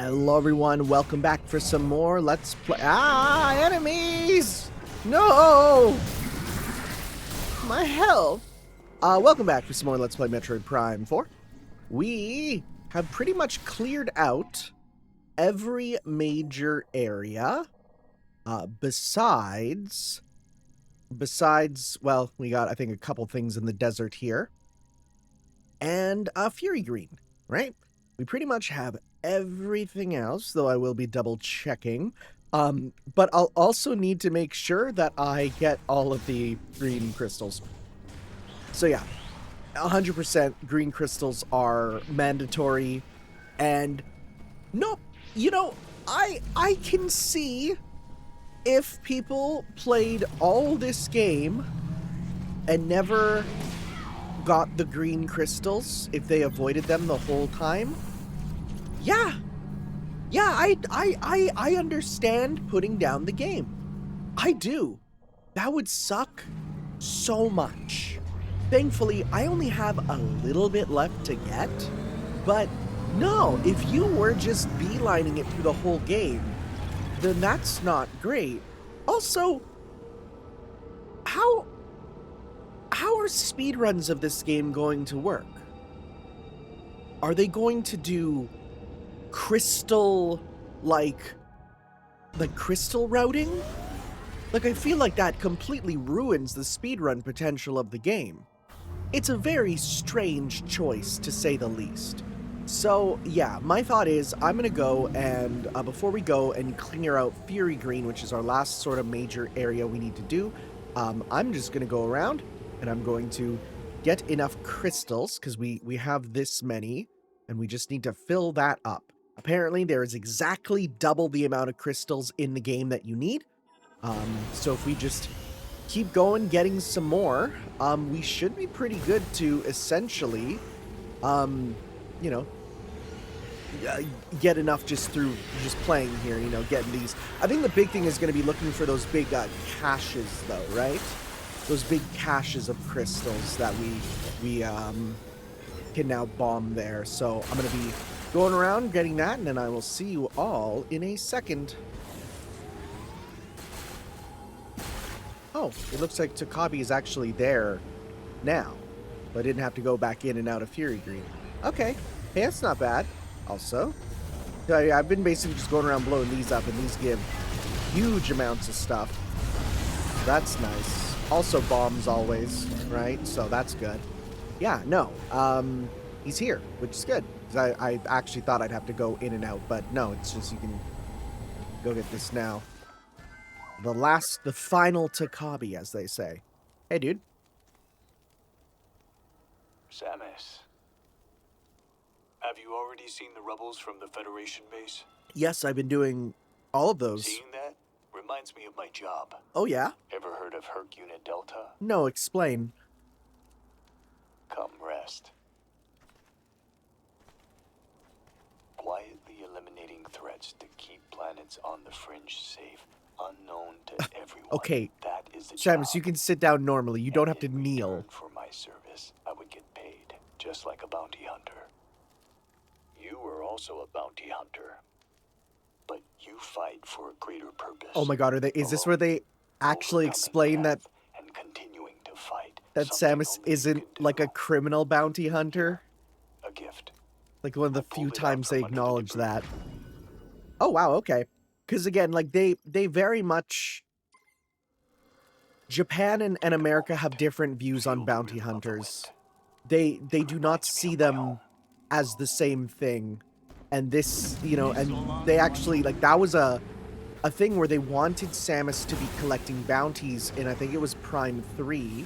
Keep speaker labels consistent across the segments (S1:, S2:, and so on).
S1: Hello everyone, welcome back for some more Let's Play. Enemies! No! My health! Welcome back for some more Let's Play Metroid Prime 4. We have pretty much cleared out every major area. Besides, well, we got, I think, a couple things in the desert here. And Fury Green, right? We pretty much have everything else, though I will be double checking. But I'll also need to make sure that I get all of the green crystals. So yeah, 100% green crystals are mandatory. And no, you know, I can see if people played all this game and never got the green crystals, if they avoided them the whole time. Yeah, I understand putting down the game. I do. That would suck so much. Thankfully, I only have a little bit left to get, but no, if you were just beelining it through the whole game, then that's not great. Also, how are speedruns of this game going to work? Are they going to do crystal, like crystal routing? Like, I feel like that completely ruins the speedrun potential of the game. It's a very strange choice, to say the least. So, yeah, my thought is I'm gonna go and, before we go and clear out Fury Green, which is our last sort of major area we need to do, I'm just gonna go around and I'm going to get enough crystals, because we have this many, and we just need to fill that up. Apparently, there is exactly double the amount of crystals in the game that you need. So if we just keep going, getting some more, we should be pretty good to essentially, you know, get enough just through just playing here, you know, getting these. I think the big thing is going to be looking for those big caches, though, right? Those big caches of crystals that we can now bomb there. So I'm going to be going around getting that, and then I will see you all in a second. Oh, it looks like Takabi is actually there now. But I didn't have to go back in and out of Fury Green. Okay. Hey, that's not bad. Also, I've been basically just going around blowing these up, and these give huge amounts of stuff. That's nice. Also bombs always, right? So that's good. Yeah, no. He's here, which is good. Because I actually thought I'd have to go in and out, but no, it's just you can go get this now. The final Takabi, as they say. Hey, dude.
S2: Samus, have you already seen the rebels from the Federation base?
S1: Yes, I've been doing all of those.
S2: Seeing that reminds me of my job.
S1: Oh, yeah?
S2: Ever heard of Herc Unit Delta?
S1: No, explain.
S2: Come rest. Quietly eliminating threats to keep planets on the fringe safe, unknown to everyone.
S1: Okay,
S2: that is the
S1: Samus,
S2: job.
S1: you can sit down normally. You don't have to
S2: In
S1: kneel.
S2: return for my service, I would get paid, just like a bounty hunter. You were also a bounty hunter, but you fight for a greater purpose.
S1: Oh my god, is this where they actually explain that
S2: and continuing to fight
S1: Samus isn't like a criminal bounty hunter?
S2: A gift.
S1: Like one of the few times they acknowledge that. Oh wow, okay. Because again, like they very much, Japan and America have different views on bounty hunters. They do not see them as the same thing. And this, you know, and they actually, like, that was a thing where they wanted Samus to be collecting bounties in, I think it was Prime 3.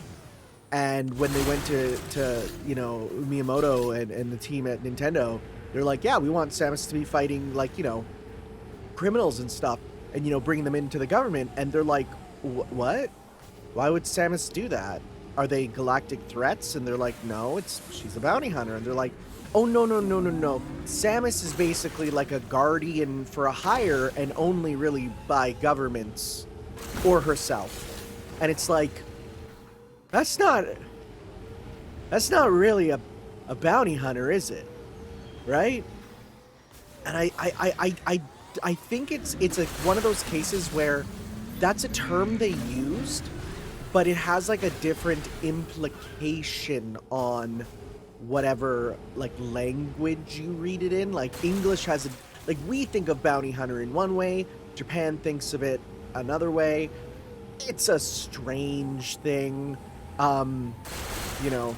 S1: And when they went to you know, Miyamoto and the team at Nintendo, they're like, yeah, we want Samus to be fighting, like, you know, criminals and stuff, and, you know, bringing them into the government. And they're like, what? Why would Samus do that? Are they galactic threats? And they're like, no, she's a bounty hunter. And they're like, oh, no. Samus is basically like a guardian for a hire, and only really by governments or herself. And it's like, that's not really a bounty hunter, is it? Right? And I think it's a, one of those cases where that's a term they used, but it has like a different implication on whatever like language you read it in. Like English has a, like we think of bounty hunter in one way, Japan thinks of it another way. It's a strange thing. You know,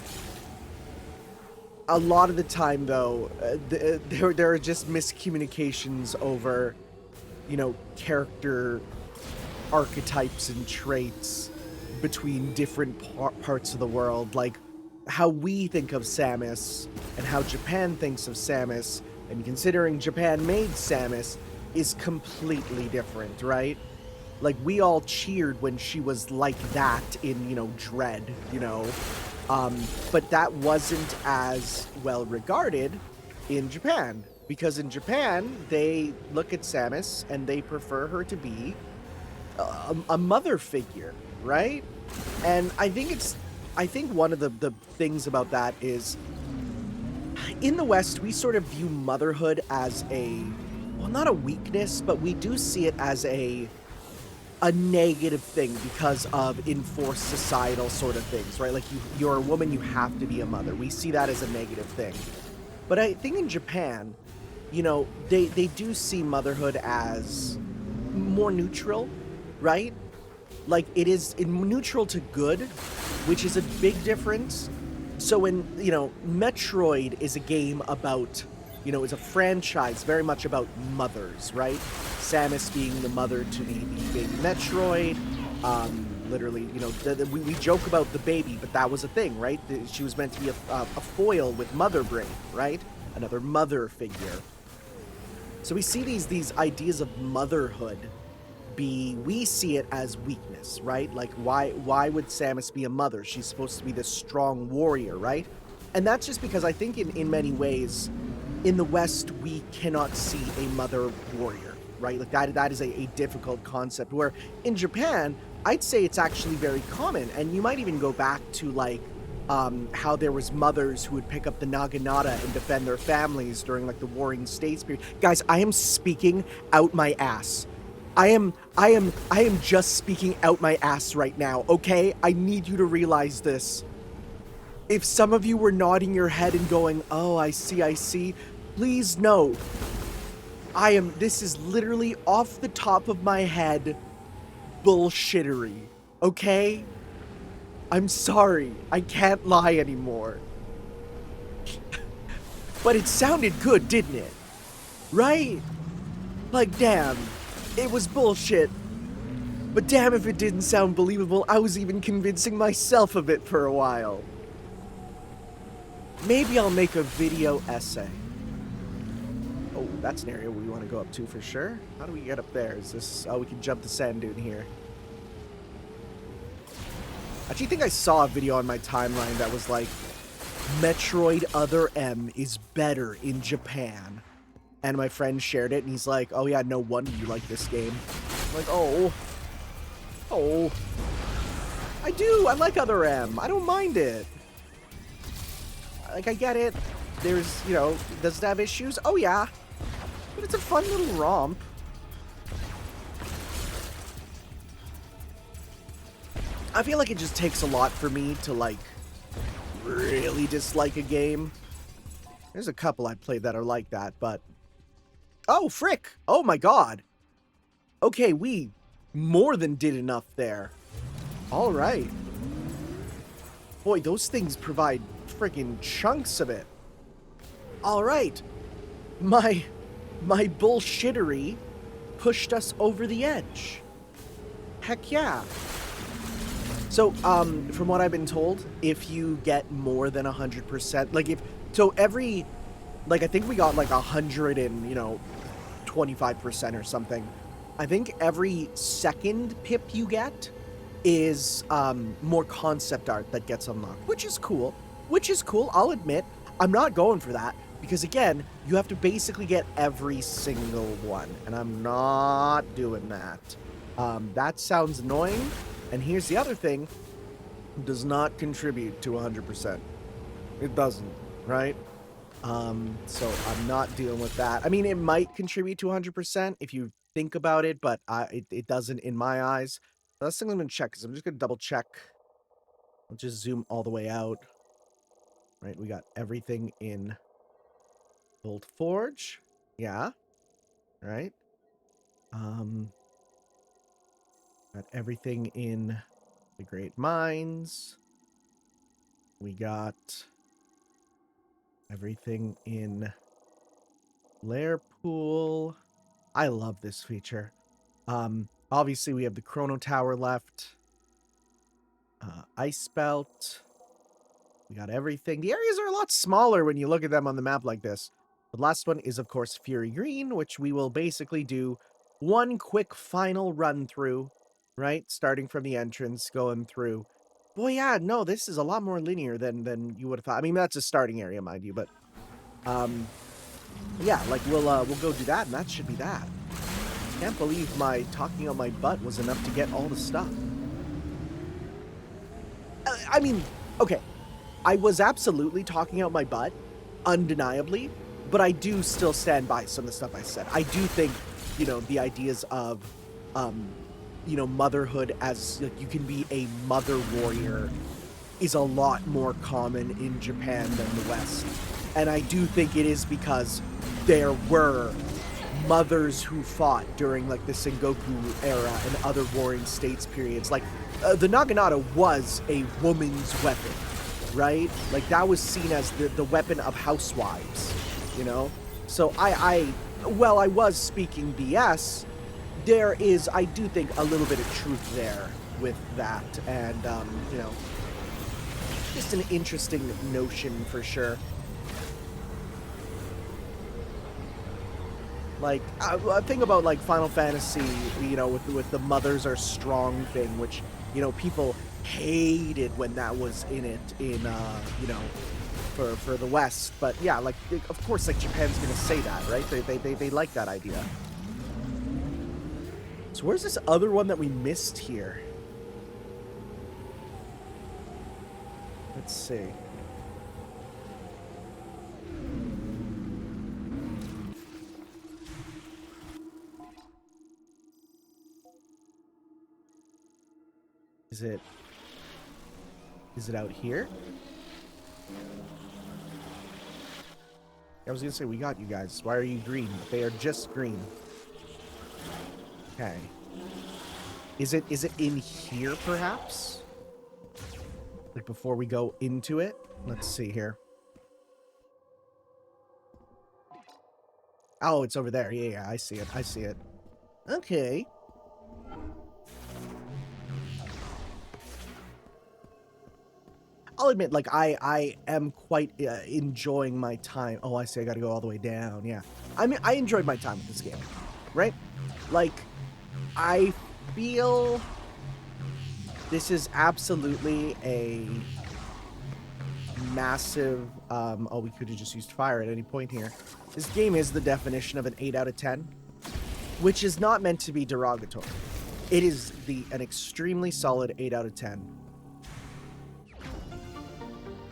S1: a lot of the time though, there are just miscommunications over, you know, character archetypes and traits between different parts of the world, like how we think of Samus and how Japan thinks of Samus, and considering Japan made Samus is completely different, right? Like we all cheered when she was like that in, you know, Dread, you know, but that wasn't as well regarded in Japan, because in Japan they look at Samus and they prefer her to be a mother figure, right? And I think one of the things about that is, in the West, we sort of view motherhood as a, well, not a weakness, but we do see it as a negative thing because of enforced societal sort of things, right? Like you're a woman, you have to be a mother. We see that as a negative thing. But I think in Japan, you know, they do see motherhood as more neutral, right? Like it is neutral to good, which is a big difference. So when, you know, Metroid is a game about, you know, it's a franchise very much about mothers, right? Samus being the mother to the baby Metroid. Literally, you know, we joke about the baby, but that was a thing, right? She was meant to be a foil with Mother Brain, right? Another mother figure. So we see these ideas of motherhood we see it as weakness, right? Like why would Samus be a mother? She's supposed to be this strong warrior, right? And that's just because I think in many ways in the West we cannot see a mother warrior, right? Like that is a difficult concept, where in Japan I'd say it's actually very common. And you might even go back to like how there was mothers who would pick up the naginata and defend their families during like the Warring States period. Guys, I am speaking out my ass. I am just speaking out my ass right now, okay? I need you to realize this. If some of you were nodding your head and going, oh, I see, please know. This is literally off the top of my head bullshittery, okay? I'm sorry, I can't lie anymore. But it sounded good, didn't it? Right? Like, damn. It was bullshit. But damn if it didn't sound believable. I was even convincing myself of it for a while. Maybe I'll make a video essay. Oh, that's an area we want to go up to for sure. How do we get up there? Is this... Oh, we can jump the sand dune here. I actually think I saw a video on my timeline that was like, Metroid Other M is better in Japan. And my friend shared it, and he's like, oh yeah, no wonder you like this game. I'm like, oh. I like Other M. I don't mind it. Like, I get it. There's, you know, does it have issues? Oh yeah. But it's a fun little romp. I feel like it just takes a lot for me to, like, really dislike a game. There's a couple I played that are like that, but... Oh, frick! Oh my god! Okay, we more than did enough there. Alright. Boy, those things provide friggin' chunks of it. Alright. My bullshittery pushed us over the edge. Heck yeah. So, from what I've been told, if you get more than 100%, like every, like I think we got like 100 and, you know, 25% or something. I think every second pip you get is more concept art that gets unlocked, which is cool. I'll admit, I'm not going for that because again, you have to basically get every single one, and I'm not doing that. That sounds annoying. And here's the other thing: it does not contribute to 100%. It doesn't, right? So I'm not dealing with that. I mean, it might contribute to 100% if you think about it, but it doesn't in my eyes. That's the thing I'm going to check, because I'm just going to double check. I'll just zoom all the way out. Right, we got everything in Gold Forge. Yeah, right. Got everything in the Great Mines. We got everything in Lair Pool. I love this feature. Obviously we have the Chrono Tower left. Ice Belt. We got everything. The areas are a lot smaller when you look at them on the map like this. The last one is, of course, Fury Green, which we will basically do one quick final run through, right? Starting from the entrance, going through. Boy, yeah, no, this is a lot more linear than you would have thought. I mean, that's a starting area, mind you, but yeah, like we'll go do that, and that should be that. Can't believe my talking on my butt was enough to get all the stuff. I mean, okay, I was absolutely talking out my butt, undeniably, but I do still stand by some of the stuff I said. I do think, you know, the ideas of, you know, motherhood as, like, you can be a mother warrior is a lot more common in Japan than the West. And I do think it is because there were mothers who fought during, like, the Sengoku era and other warring states periods. Like, the Naginata was a woman's weapon, right? Like, that was seen as the weapon of housewives, you know? So well, I was speaking BS. There is, I do think, a little bit of truth there with that. And, you know, just an interesting notion for sure. Like, a thing about, like, Final Fantasy, you know, with the mothers are strong thing, which, you know, people hated when that was in it in, you know, for the West. But yeah, like, of course, like, Japan's gonna say that, right? They like that idea. So where's this other one that we missed here? Let's see. Is it out here? I was gonna say, we got you guys. Why are you green? They are just green. Okay. Is it in here, perhaps? Like, before we go into it? Let's see here. Oh, it's over there. Yeah, I see it. I see it. Okay. I'll admit, like, I am quite enjoying my time. Oh, I see. I gotta go all the way down. Yeah. I mean, I enjoyed my time with this game, right? Like, I feel this is absolutely a massive... oh, we could have just used fire at any point here. This game is the definition of an 8 out of 10, which is not meant to be derogatory. It is an extremely solid 8 out of 10.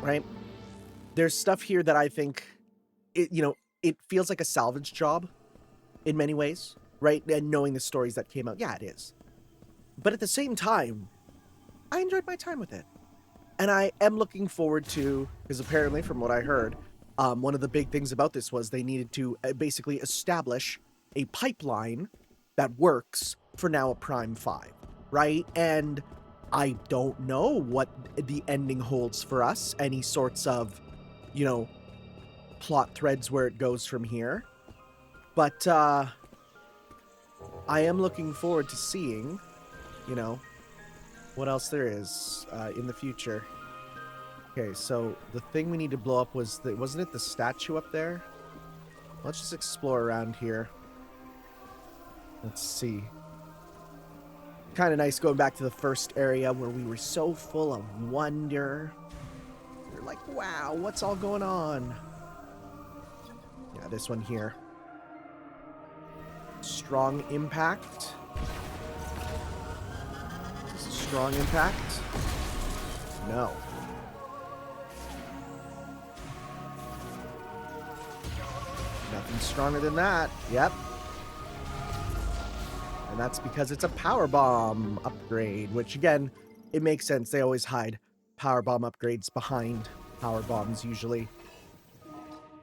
S1: Right? There's stuff here that I think, you know, it feels like a salvage job in many ways, right? And knowing the stories that came out, yeah, it is. But at the same time, I enjoyed my time with it. And I am looking forward to, because apparently from what I heard, one of the big things about this was they needed to basically establish a pipeline that works for now a Prime 5, right? And I don't know what the ending holds for us, any sorts of, you know, plot threads where it goes from here. But I am looking forward to seeing, you know, what else there is in the future. Okay, so the thing we need to blow up was wasn't it the statue up there? Let's just explore around here. Let's see. Kind of nice going back to the first area where we were so full of wonder. We were like, wow, what's all going on? Yeah, this one here. Strong impact. Is this a strong impact? No. Nothing stronger than that. Yep. And that's because it's a power bomb upgrade, which again, it makes sense. They always hide power bomb upgrades behind power bombs usually.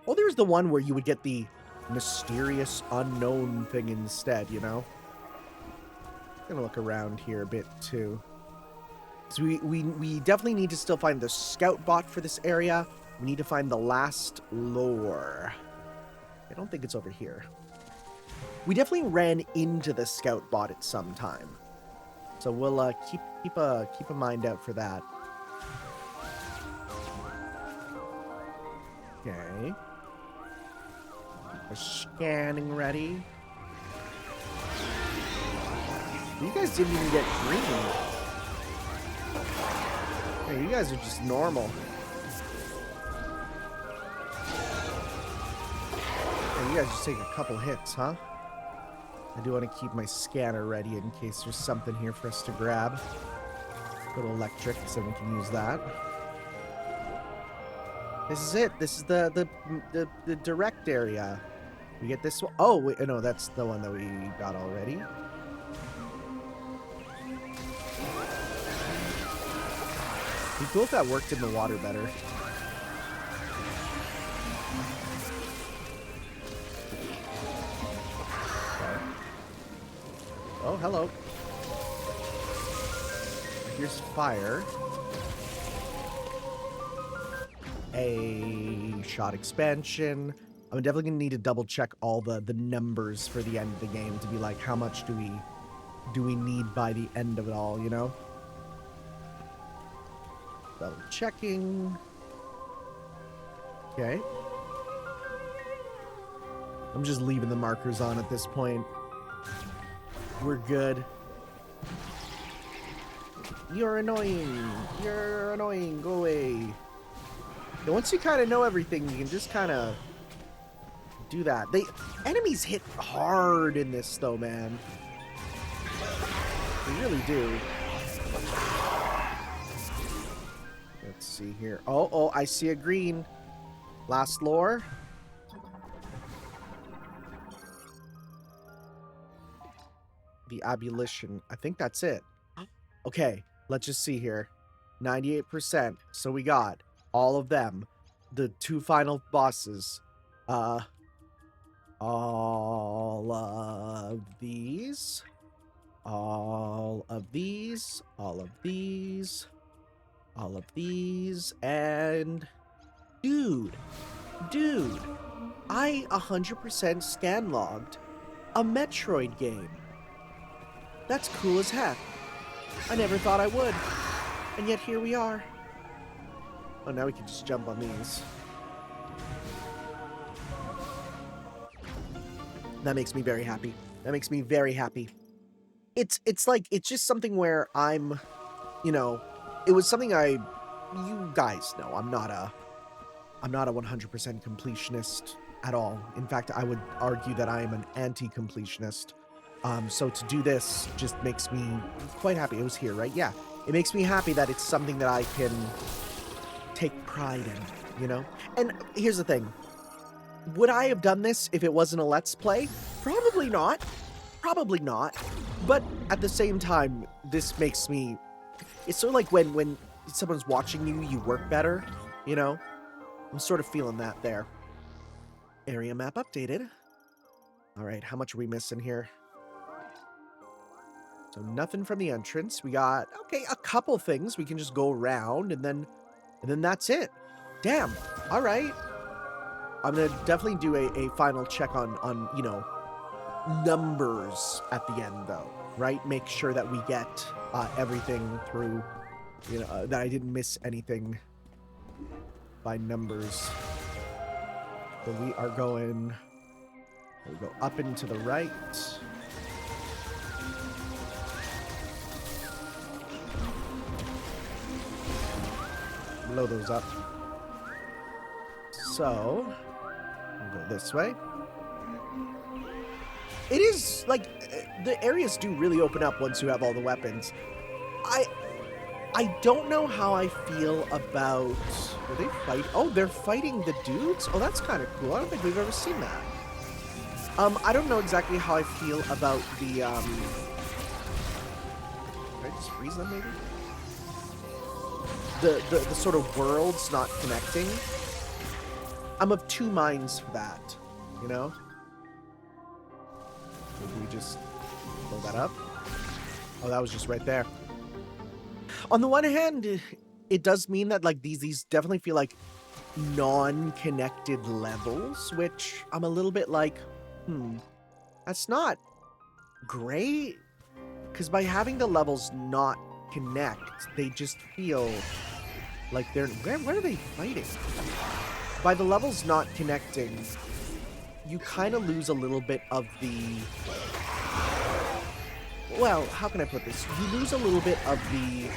S1: Oh, there's the one where you would get the mysterious unknown thing instead, you know? Gonna look around here a bit too. So we definitely need to still find the scout bot for this area. We need to find the last lore. I don't think it's over here. We definitely ran into the scout bot at some time. So we'll keep a mind out for that. Okay. We're scanning ready. You guys didn't even get green. Hey, you guys are just normal. Hey, you guys just take a couple hits, huh? I do want to keep my scanner ready in case there's something here for us to grab. Go to electric so we can use that. This is it. This is the direct area. We get this one. Oh, wait, no, that's the one that we got already. It'd be cool if that worked in the water better. Okay. Oh, hello. Here's fire. A shot expansion. I'm definitely gonna need to double check all the numbers for the end of the game to be like, how much do we need by the end of it all, you know? Double checking. Okay. I'm just leaving the markers on at this point. We're good. You're annoying. You're annoying. Go away. And once you kind of know everything, you can just kind of do that. Enemies hit hard in this, though, man. They really do. Let's see here. Oh, I see a green. Last lore. The abolition. I think that's it. Okay, let's just see here. 98%. So we got all of them. The two final bosses. All of these. All of these. All of these. All of these. And... Dude, I 100% scan logged a Metroid game. That's cool as heck. I never thought I would. And yet here we are. Oh, now we can just jump on these. That makes me very happy. That makes me very happy. It's like, it's just something where I'm, you know, it was something you guys know, I'm not a 100% completionist at all. In fact, I would argue that I am an anti-completionist. So to do this just makes me quite happy. It was here, right? Yeah. It makes me happy that it's something that I can take pride in, you know? And here's the thing. Would I have done this if it wasn't a Let's Play? Probably not. Probably not. But at the same time, this makes me... It's sort of like when someone's watching you, you work better, you know? I'm sort of feeling that there. Area map updated. All right, how much are we missing here? So nothing from the entrance. We got, okay, a couple things. We can just go around and then that's it. Damn. All right. I'm going to definitely do a final check on, you know, numbers at the end though, right? Make sure that we get everything through, you know, that I didn't miss anything by numbers. So we are going, we go up and to the right. Blow those up. So, we'll go this way. It is, like, the areas do really open up once you have all the weapons. I don't know how I feel about... Are they fight? Oh, they're fighting the dudes? Oh, that's kind of cool. I don't think we've ever seen that. I don't know exactly how I feel about the, Did I just freeze them, maybe? The sort of worlds not connecting. I'm of two minds for that, you know? Maybe we just blow that up? Oh, that was just right there. On the one hand, it does mean that, like, these definitely feel like non-connected levels, which I'm a little bit like, that's not great. Because by having the levels not connect, they just feel like they're... Where are they fighting? By the levels not connecting, you kind of lose a little bit of the... Well, how can I put this? You lose a little bit of the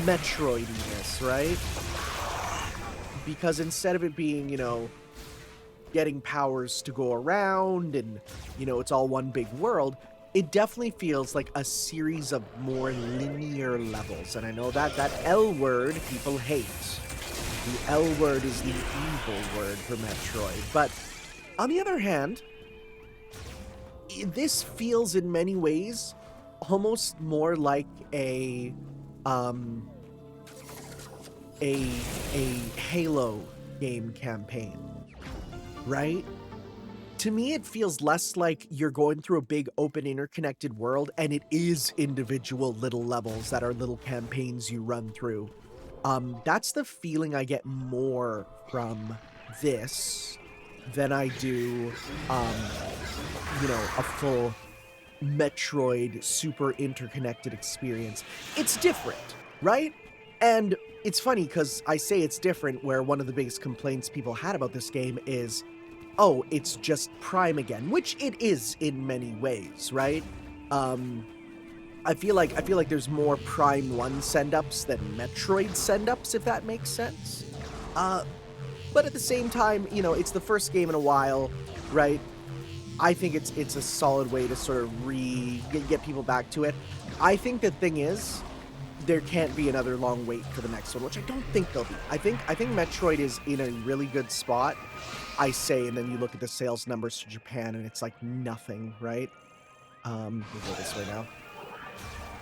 S1: Metroidiness, right? Because instead of it being, you know, getting powers to go around and, you know, it's all one big world, it definitely feels like a series of more linear levels. And I know that L word people hate. The L word is the evil word for Metroid. But on the other hand, this feels in many ways almost more like a Halo game campaign, right? To me, it feels less like you're going through a big open interconnected world and it is individual little levels that are little campaigns you run through. That's the feeling I get more from this than I do, you know, a full Metroid super interconnected experience. It's different, right? And it's funny because I say it's different where one of the biggest complaints people had about this game is, oh, it's just Prime again, which it is in many ways, right? I feel like there's more Prime 1 send-ups than Metroid send-ups, if that makes sense. But at the same time, you know, it's the first game in a while, right? I think it's a solid way to sort of get people back to it. I think the thing is, there can't be another long wait for the next one, which I don't think there'll be. I think Metroid is in a really good spot, I say, and then you look at the sales numbers for Japan and it's like nothing, right? We'll go this way now.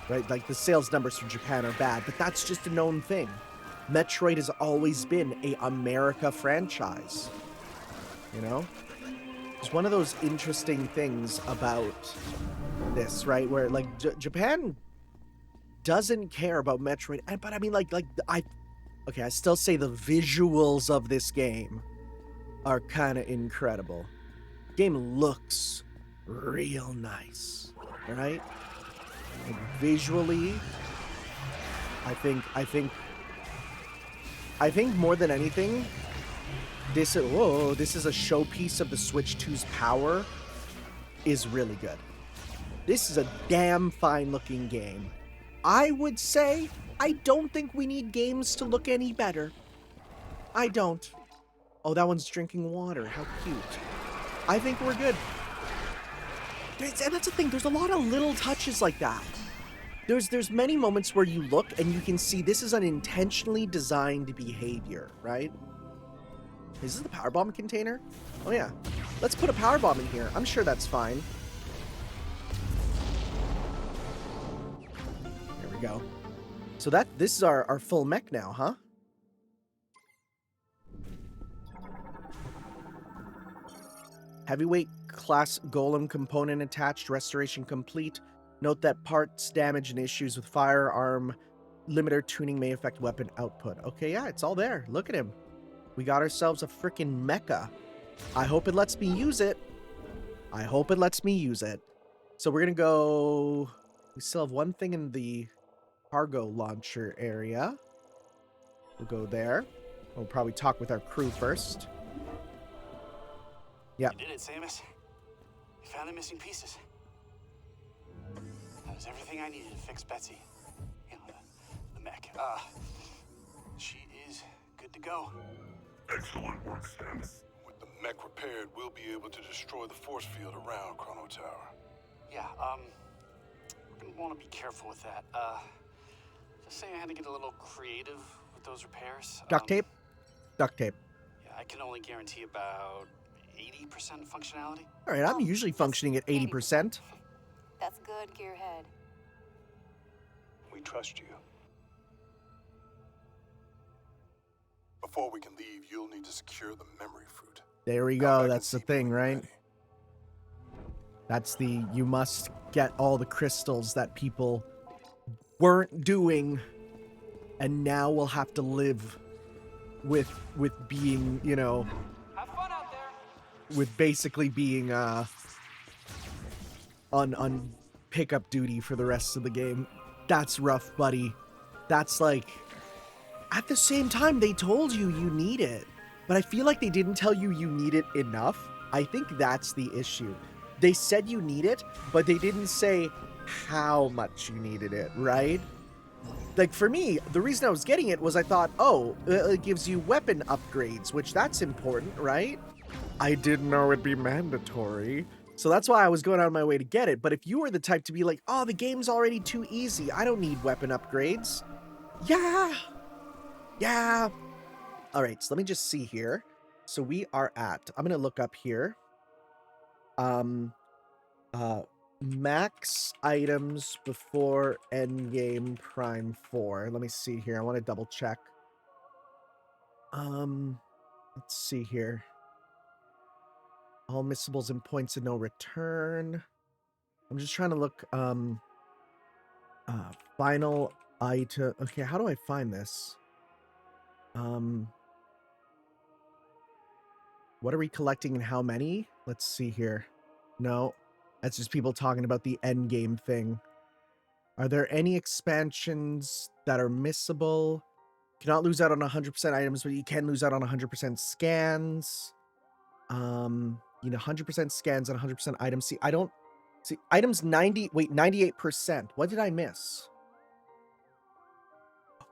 S1: Right, like the sales numbers for Japan are bad, but that's just a known thing. Metroid has always been a America franchise, you know? It's one of those interesting things about this, right? Where like Japan doesn't care about Metroid, but I mean, okay, I still say the visuals of this game are kind of incredible. The game looks real nice, right? Like visually, I think more than anything, this is a showpiece of the Switch 2's power is really good. This is a damn fine looking game. I would say I don't think we need games to look any better. I don't. Oh, that one's drinking water. How cute. I think we're good. And that's the thing. There's a lot of little touches like that. There's many moments where you look and you can see this is an intentionally designed behavior, right? Is this the power bomb container? Oh yeah. Let's put a power bomb in here. I'm sure that's fine. There we go. So this is our full mech now, huh? Heavyweight class golem component attached, restoration complete. Note that parts damage and issues with firearm limiter tuning may affect weapon output. Okay, yeah, it's all there. Look at him. We got ourselves a freaking mecha. I hope it lets me use it. I hope it lets me use it. So we're gonna go... We still have one thing in the cargo launcher area. We'll go there. We'll probably talk with our crew first. Yeah.
S2: You did it, Samus. You found the missing pieces. That was everything I needed to fix Betsy. You know, the mech. She is good to go.
S3: Excellent work, Samus.
S4: With the mech repaired, we'll be able to destroy the force field around Chrono Tower.
S2: Yeah, we're gonna want to be careful with that. Just saying I had to get a little creative with those repairs.
S1: Duct tape? Duct tape.
S2: Yeah, I can only guarantee about
S5: 80% functionality?
S1: All right, I'm usually functioning at 80%.
S6: That's good, Gearhead.
S2: We trust you.
S4: Before we can leave, you'll need to secure the memory fruit.
S1: There we
S4: Come
S1: go.
S4: back
S1: That's the
S4: and see me
S1: thing,
S4: when you're
S1: right?
S4: ready.
S1: That's the, you must get all the crystals that people weren't doing, and now we'll have to live with being, you know,
S5: Have fun out there!
S1: with basically being on pickup duty for the rest of the game. That's rough, buddy. That's like, at the same time they told you you need it, but I feel like they didn't tell you you need it enough. I think that's the issue. They said you need it, but they didn't say how much you needed it, right? Like, for me, the reason I was getting it was I thought, oh, it gives you weapon upgrades, which that's important, right? I didn't know it'd be mandatory. So that's why I was going out of my way to get it. But if you were the type to be like, oh, the game's already too easy, I don't need weapon upgrades. Yeah. All right, so let me just see here. So we are at, I'm going to look up here. Max items before endgame prime 4. Let me see here. I want to double check. Let's see here. All missables and points of no return. I'm just trying to look, final item. Okay, how do I find this? What are we collecting and how many? Let's see here. No, that's just people talking about the end game thing. Are there any expansions that are missable? Cannot lose out on 100% items, but you can lose out on 100% scans. You know, 100% scans and 100% items. See, I don't see items 98%. What did I miss?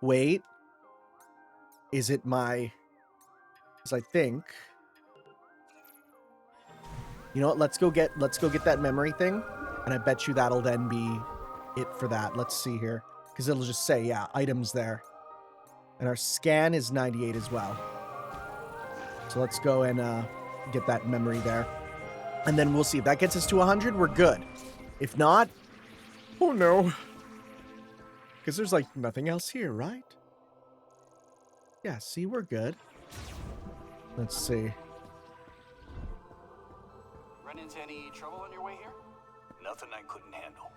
S1: Wait. Is it my, because I think, you know what, let's go get that memory thing, and I bet you that'll then be it for that. Let's see here, because it'll just say, yeah, items there. And our scan is 98 as well. So let's go and get that memory there. And then we'll see. If that gets us to 100, we're good. If not, oh no. Because there's like nothing else here, right? Yeah, see, we're good. Let's see.
S5: Run into any trouble on your way here?
S2: Nothing I couldn't handle.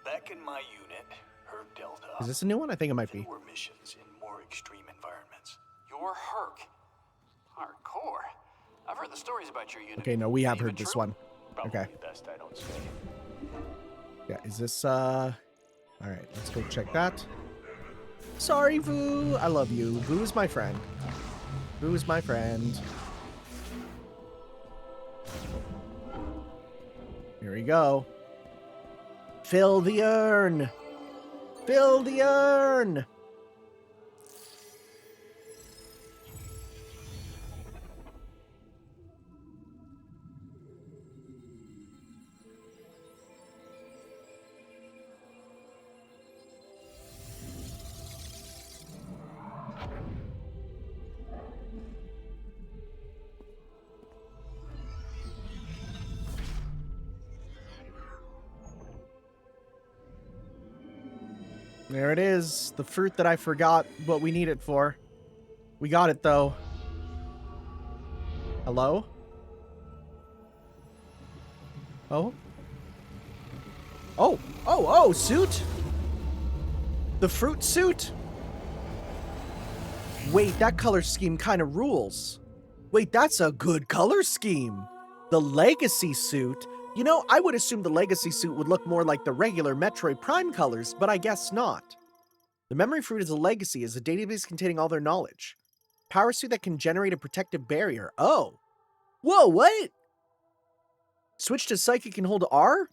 S2: Back in my unit, Herc Delta.
S1: Is this a new one? I think it might be.
S2: There were missions in more extreme environments.
S5: You're Herc. Hardcore. I've heard the stories about your unit.
S1: Okay, no, we have
S5: Even
S1: heard this
S5: true?
S1: one.
S2: Probably
S1: Okay.
S2: best I don't say.
S1: Yeah, is this, all right, let's go check that. Sorry, Vu. I love you. Vu is my friend. Vu is my friend. Here we go. Fill the urn. Fill the urn. There it is. The fruit that I forgot what we need it for. We got it, though. Hello? Oh? Oh, suit? The fruit suit? Wait, that color scheme kind of rules. Wait, that's a good color scheme. The legacy suit? You know, I would assume the legacy suit would look more like the regular Metroid Prime colors, but I guess not. The memory fruit is a legacy, is a database containing all their knowledge. Power suit that can generate a protective barrier. Oh. Whoa, what? Switch to psychic and hold R?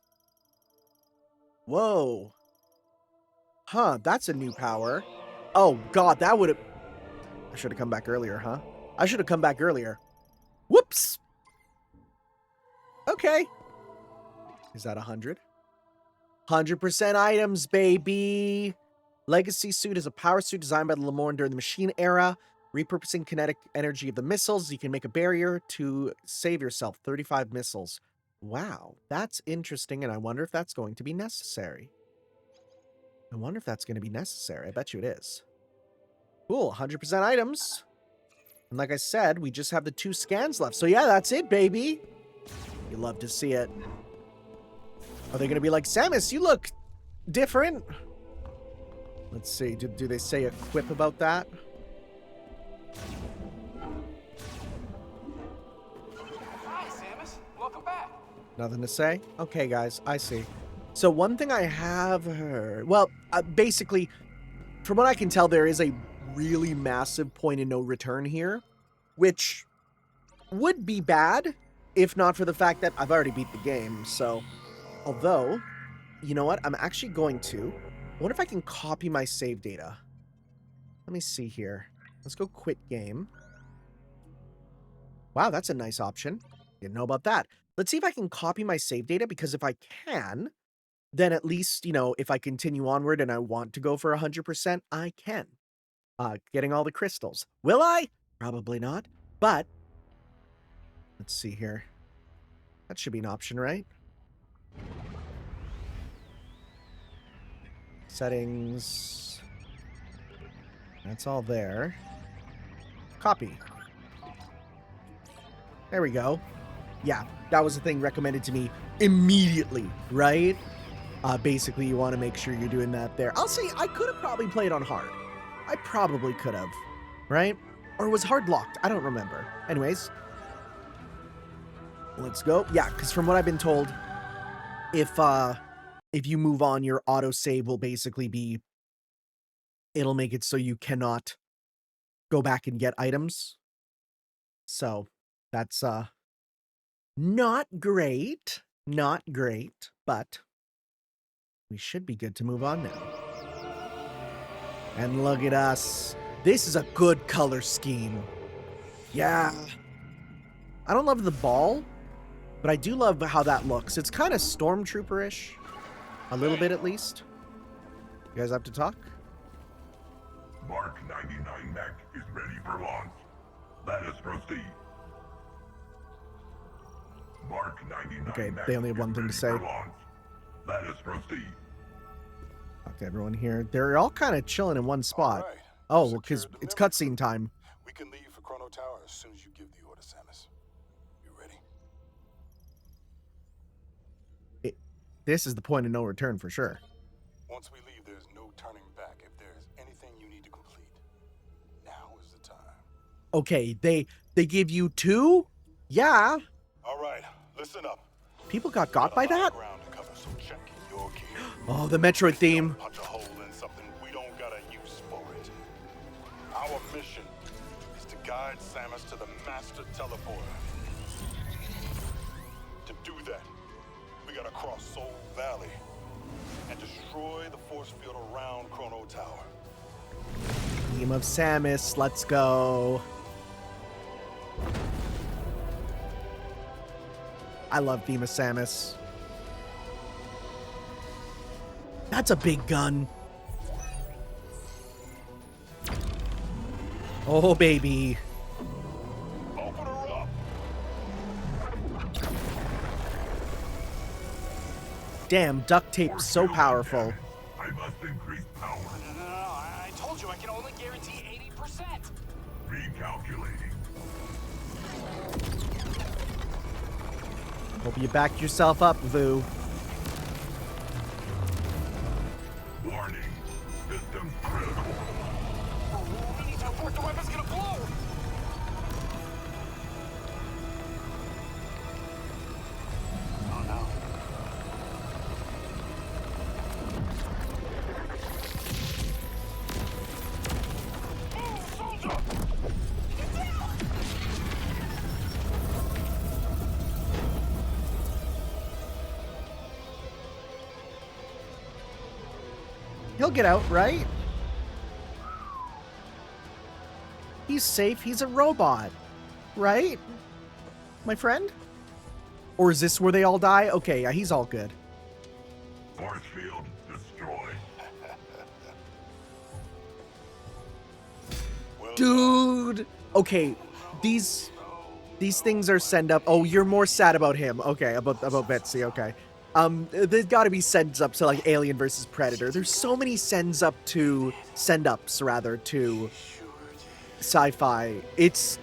S1: Whoa. Huh, that's a new power. Oh, God, that would have... I should have come back earlier, huh? I should have come back earlier. Whoops! Okay. Is that 100? 100% items, baby! Legacy suit is a power suit designed by the Lemorn during the Machine era. Repurposing kinetic energy of the missiles, you can make a barrier to save yourself. 35 missiles. Wow, that's interesting, and I wonder if that's going to be necessary. I bet you it is. Cool, 100% items. And like I said, we just have the 2 scans left. So yeah, that's it, baby. You love to see it. Are they going to be like, Samus, you look different? Let's see, do they say a quip about that?
S5: Hi, Samus. Welcome back.
S1: Nothing to say? Okay, guys, I see. So one thing I have heard... Well, basically, from what I can tell, there is a really massive point of no return here, which would be bad if not for the fact that I've already beat the game. So, although, you know what? I'm actually going to... I wonder if I can copy my save data. Let me see here. Let's go quit game. Wow, that's a nice option. Didn't know about that. Let's see if I can copy my save data, because if I can, then at least, you know, if I continue onward and I want to go for 100%, I can. Getting all the crystals. Will I? Probably not. But, let's see here. That should be an option, right? Settings. That's all there. Copy. There we go. Yeah, that was the thing recommended to me immediately, right? Basically, you want to make sure you're doing that there. I'll say I could have probably played on hard. I probably could have, right? Or was hard locked? I don't remember. Anyways, let's go. Yeah, because from what I've been told, if you move on, your autosave will basically be... It'll make it so you cannot go back and get items. So, that's not great. Not great, but we should be good to move on now. And look at us. This is a good color scheme. Yeah. I don't love the ball, but I do love how that looks. It's kind of Stormtrooper-ish. A little bit, at least. You guys have to talk?
S3: Mark 99 mech is ready for launch. Let us proceed. Mark 99
S1: Okay,
S3: mech
S1: they only have
S3: is
S1: one thing to
S3: ready
S1: say.
S3: for launch. Let us proceed.
S1: Talk to everyone here. They're all kind of chilling in one spot.
S4: All right.
S1: Oh,
S4: You've
S1: because
S4: secured the
S1: it's
S4: memory
S1: cutscene time.
S4: We can leave for Chrono Tower as soon as you give the order, Samus. You ready?
S1: This is the point of no return for sure.
S4: Once we leave, there's no turning back. If there's anything you need to complete, now is the time.
S1: Okay, they give you 2? Yeah.
S4: All right, listen up.
S1: People got by that?
S4: Ground to cover, so check your gear.
S1: Oh, the Metroid theme.
S4: Punch a hole in something we don't got a use for it. Our mission is to guide Samus to the Master Teleporter. To do that, we gotta cross Soul Valley and destroy the force field around Chrono Tower.
S1: Team of Samus, let's go. I love Theme of Samus. That's a big gun. Oh, baby.
S4: Open her up!
S1: Damn, duct tape's so powerful.
S3: I must increase power.
S5: No, I told you I can only guarantee 80%.
S3: Recalculating.
S1: Hope you backed yourself up, Vu.
S3: Warning. System critical.
S5: We need to abort, the weapon's gonna blow. Oh no. Move, soldier! Get down!
S1: He'll get out, right? He's safe. He's a robot. Right? My friend? Or is this where they all die? Okay, yeah, he's all good.
S3: Force field destroyed.
S4: Well
S1: Dude! Okay, these things are send up. Oh, you're more sad about him. Okay, about Betsy, okay. There's gotta be sends up to like Alien versus Predator. There's so many send ups rather to sci-fi. It's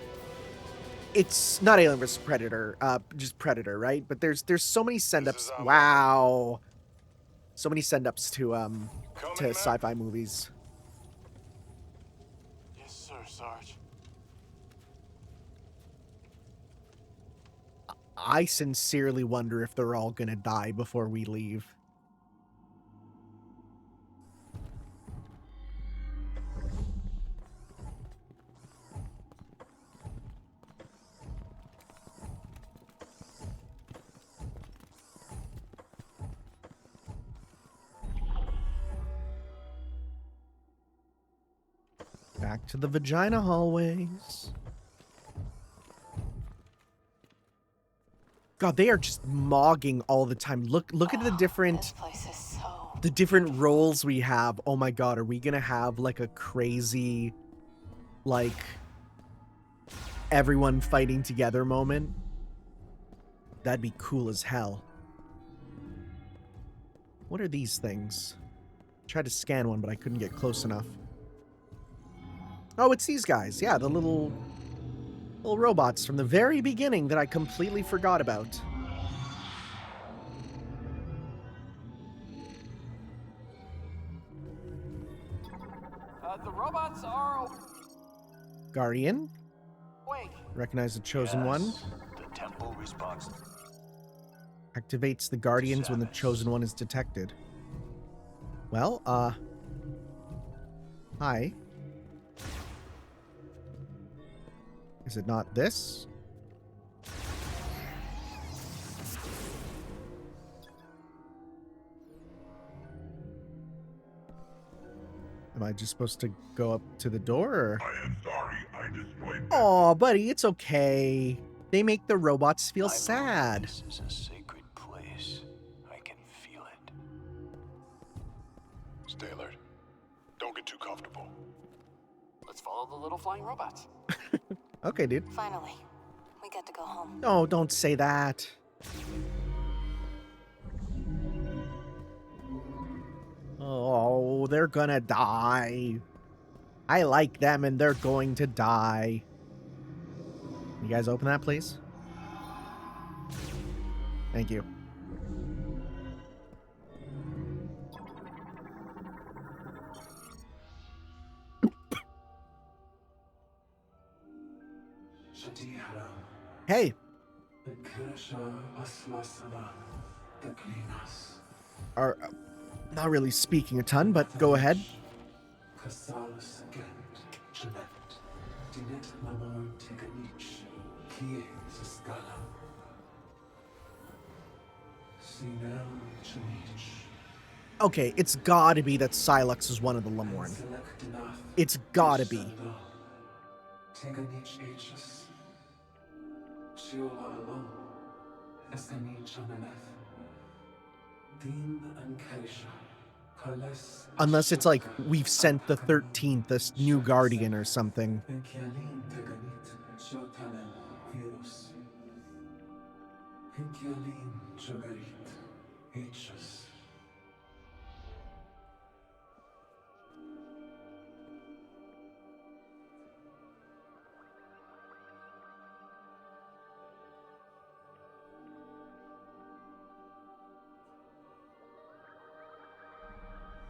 S1: not Alien versus Predator, just Predator, right? But there's so many send ups. Wow. So many send ups to sci-fi movies.
S5: Yes, sir, Sarge.
S1: I sincerely wonder if they're all gonna die before we leave. Back to the vagina hallways. God, they are just mogging all the time. Look at the
S6: This
S1: different
S6: place is so...
S1: roles we have. Oh my god, are we gonna have like a crazy, like, everyone fighting together moment? That'd be cool as hell. What are these things? Tried to scan one, but I couldn't get close enough. Oh, it's these guys. Yeah, the little robots from the very beginning that I completely forgot about.
S5: The robots are
S1: Guardian.
S5: awake.
S1: Recognize the chosen one.
S2: Yes, the temple responds.
S1: Activates the Guardians when the chosen one is detected. Well, hi. Is it not this? Am I just supposed to go up to the door? Or?
S3: I am sorry I destroyed
S1: Aw, buddy, it's okay. They make the robots feel
S2: I believe
S1: sad.
S2: This is a sacred place. I can feel it.
S4: Stay alert. Don't get too comfortable.
S5: Let's follow the little flying robots.
S1: Okay, dude.
S6: Finally, we get to go home.
S1: Oh, don't say that. Oh, they're gonna die. I like them and they're going to die. You guys open that, please? Thank you. Hey. Are not really speaking a ton, but go ahead. Okay, it's gotta be that Sylux is one of the Lemorn. It's gotta be. Unless it's like we've sent the 13th, this new Guardian or something.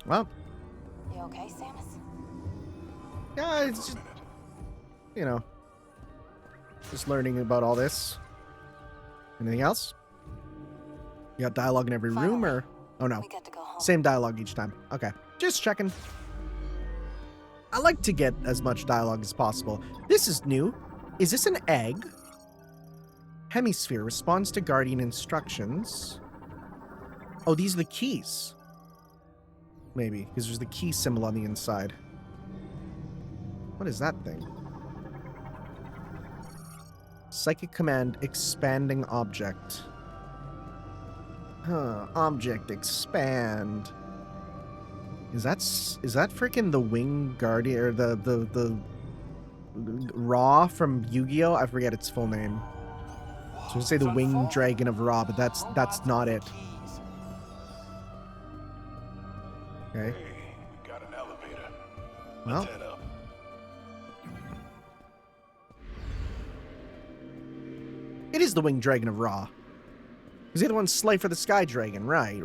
S1: Well,
S6: You okay, Samus?
S1: yeah, it's just, you know, just learning about all this. Anything else? You got dialogue in every room, or? Oh no,
S6: We get to go home.
S1: same dialogue each time. Okay, just checking. I like to get as much dialogue as possible. This is new. Is this an egg? Hemisphere responds to Guardian instructions. Oh, these are the keys. Maybe, because there's the key symbol on the inside. What is that thing? Psychic command, expanding object. Huh, object expand. Is that freaking the wing guardian, or the Ra from Yu-Gi-Oh? I forget its full name. So I'm gonna say the winged dragon of Ra, but that's not it. Okay.
S4: Hey, we got an elevator.
S1: Well.
S4: Let's head up.
S1: It is the winged dragon of Ra. Is he the one slay for the sky dragon? Right.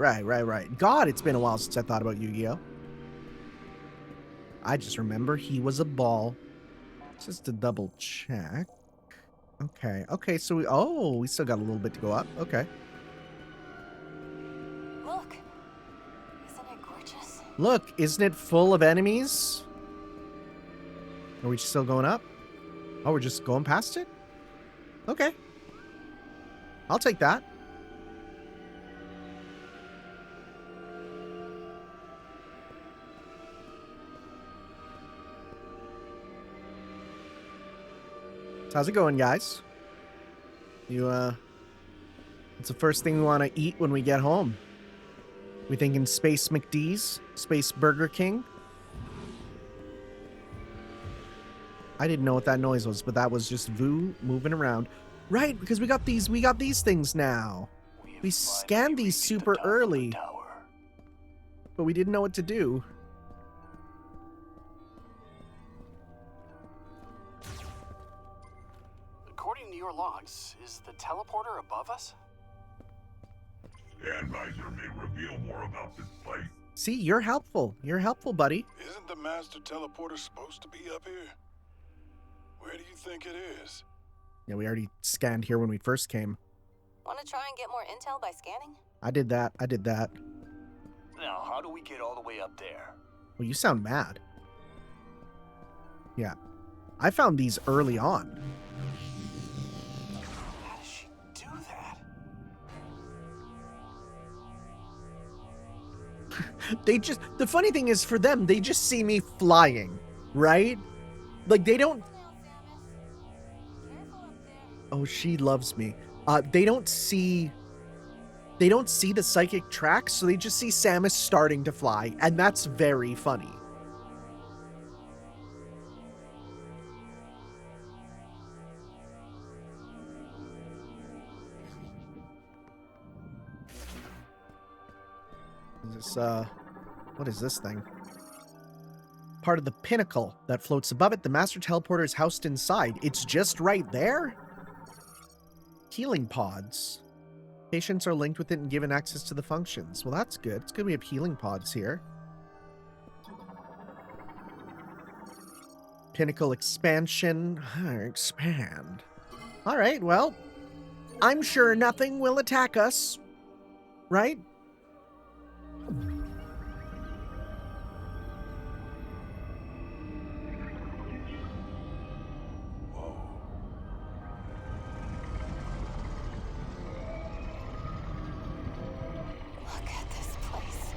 S1: God, it's been a while since I thought about Yu-Gi-Oh. I just remember he was a ball. Just to double check. Okay, so we still got a little bit to go up. Okay.
S6: Look. Isn't it gorgeous?
S1: Look, isn't it full of enemies? Are we still going up? Oh, we're just going past it? Okay. I'll take that. So how's it going, guys? What's the first thing we want to eat when we get home? We thinking Space McD's? Space Burger King? I didn't know what that noise was, but that was just Vu moving around. Right, because we got these things now. We scanned these super early, but we didn't know what to do.
S5: According to your logs, is the teleporter above us?
S3: Scan visor may reveal more about this place.
S1: See, you're helpful. You're helpful, buddy.
S4: Isn't the master teleporter supposed to be up here? Where do you think it is?
S1: Yeah, we already scanned here when we first came.
S6: Want to try and get more intel by scanning?
S1: I did that.
S2: Now, how do we get all the way up there?
S1: Well, you sound mad. Yeah. I found these early on.
S5: How does she do that?
S1: The funny thing is for them, they just see me flying, right? Like they don't. Oh, she loves me. They don't see the psychic tracks, so they just see Samus starting to fly, and that's very funny. Is this, what is this thing? Part of the pinnacle that floats above it. The Master Teleporter is housed inside. It's just right there? Healing pods. Patients are linked with it and given access to the functions. Well, that's good. It's good we have healing pods here. Pinnacle expansion. Expand. All right, well, I'm sure nothing will attack us, right?
S6: Look at this place.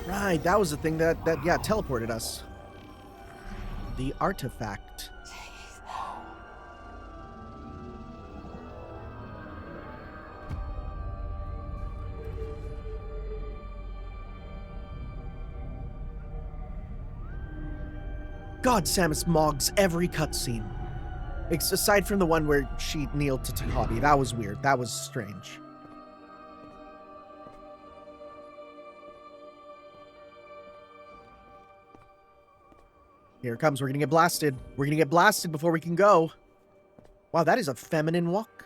S1: Right, that was the thing that teleported us. The artifact.
S6: Jeez.
S1: God, Samus mogs every cutscene. Aside from the one where she kneeled to Takati. That was weird. That was strange. Here it comes. We're gonna get blasted. We're gonna get blasted before we can go. Wow, that is a feminine walk.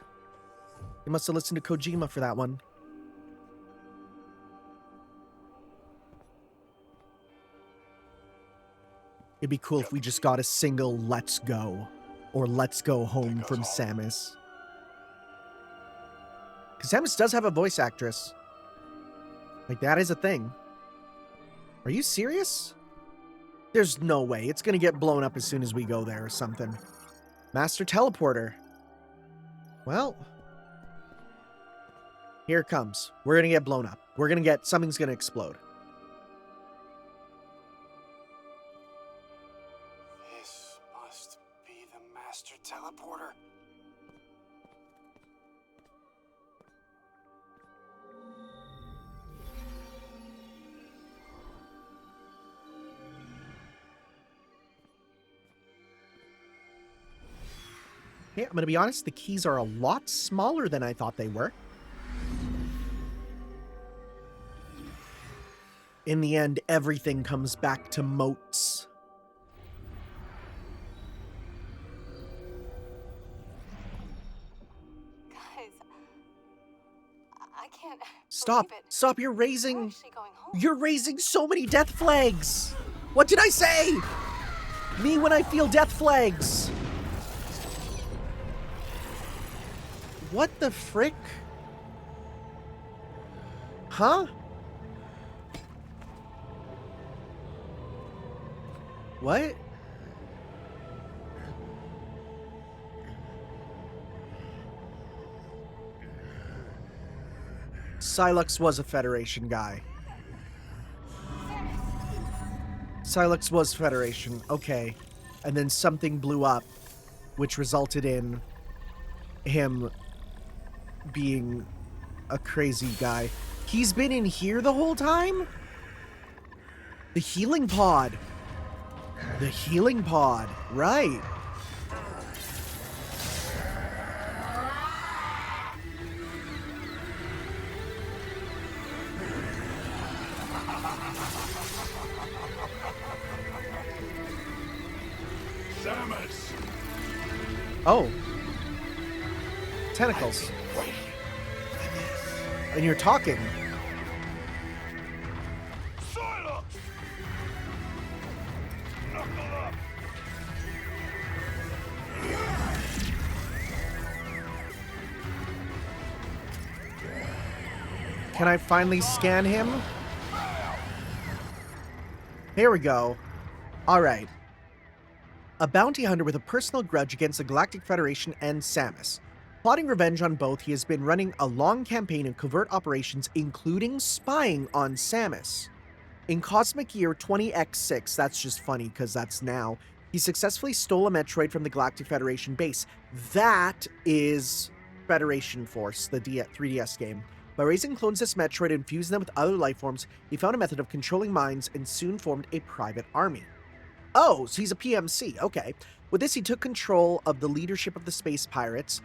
S1: You must have listened to Kojima for that one. It'd be cool if we just got a single "Let's go" or "Let's go home" from Samus. Because Samus does have a voice actress. Like, that is a thing. Are you serious? There's no way. It's gonna get blown up as soon as we go there or something. Master Teleporter. Well, here it comes. We're gonna get blown up. Something's gonna explode.
S5: This must be the master teleporter.
S1: Okay, I'm gonna be honest, the keys are a lot smaller than I thought they were. In the end, everything comes back to moats.
S6: Guys, I can't.
S1: Stop!
S6: believe it.
S1: Stop!
S6: We're actually going home.
S1: You're raising so many death flags! What did I say? Me when I feel death flags! What the frick? Huh? What? Sylux was a Federation guy. Sylux was Federation, okay. And then something blew up, which resulted in him being a crazy guy. He's been in here the whole time? The healing pod. The healing pod, right.
S3: Samus!
S1: Oh. Tentacles. And you're talking.
S4: Sylux! Knuckle up!
S1: Can I finally scan him? Here we go. Alright. A bounty hunter with a personal grudge against the Galactic Federation and Samus. Plotting revenge on both, he has been running a long campaign of covert operations, including spying on Samus. In Cosmic Year 20X6, that's just funny because that's now, he successfully stole a Metroid from the Galactic Federation base. That is Federation Force, the 3DS game. By raising clones of this Metroid and infusing them with other lifeforms, he found a method of controlling minds and soon formed a private army. Oh, so he's a PMC, okay. With this, he took control of the leadership of the Space Pirates.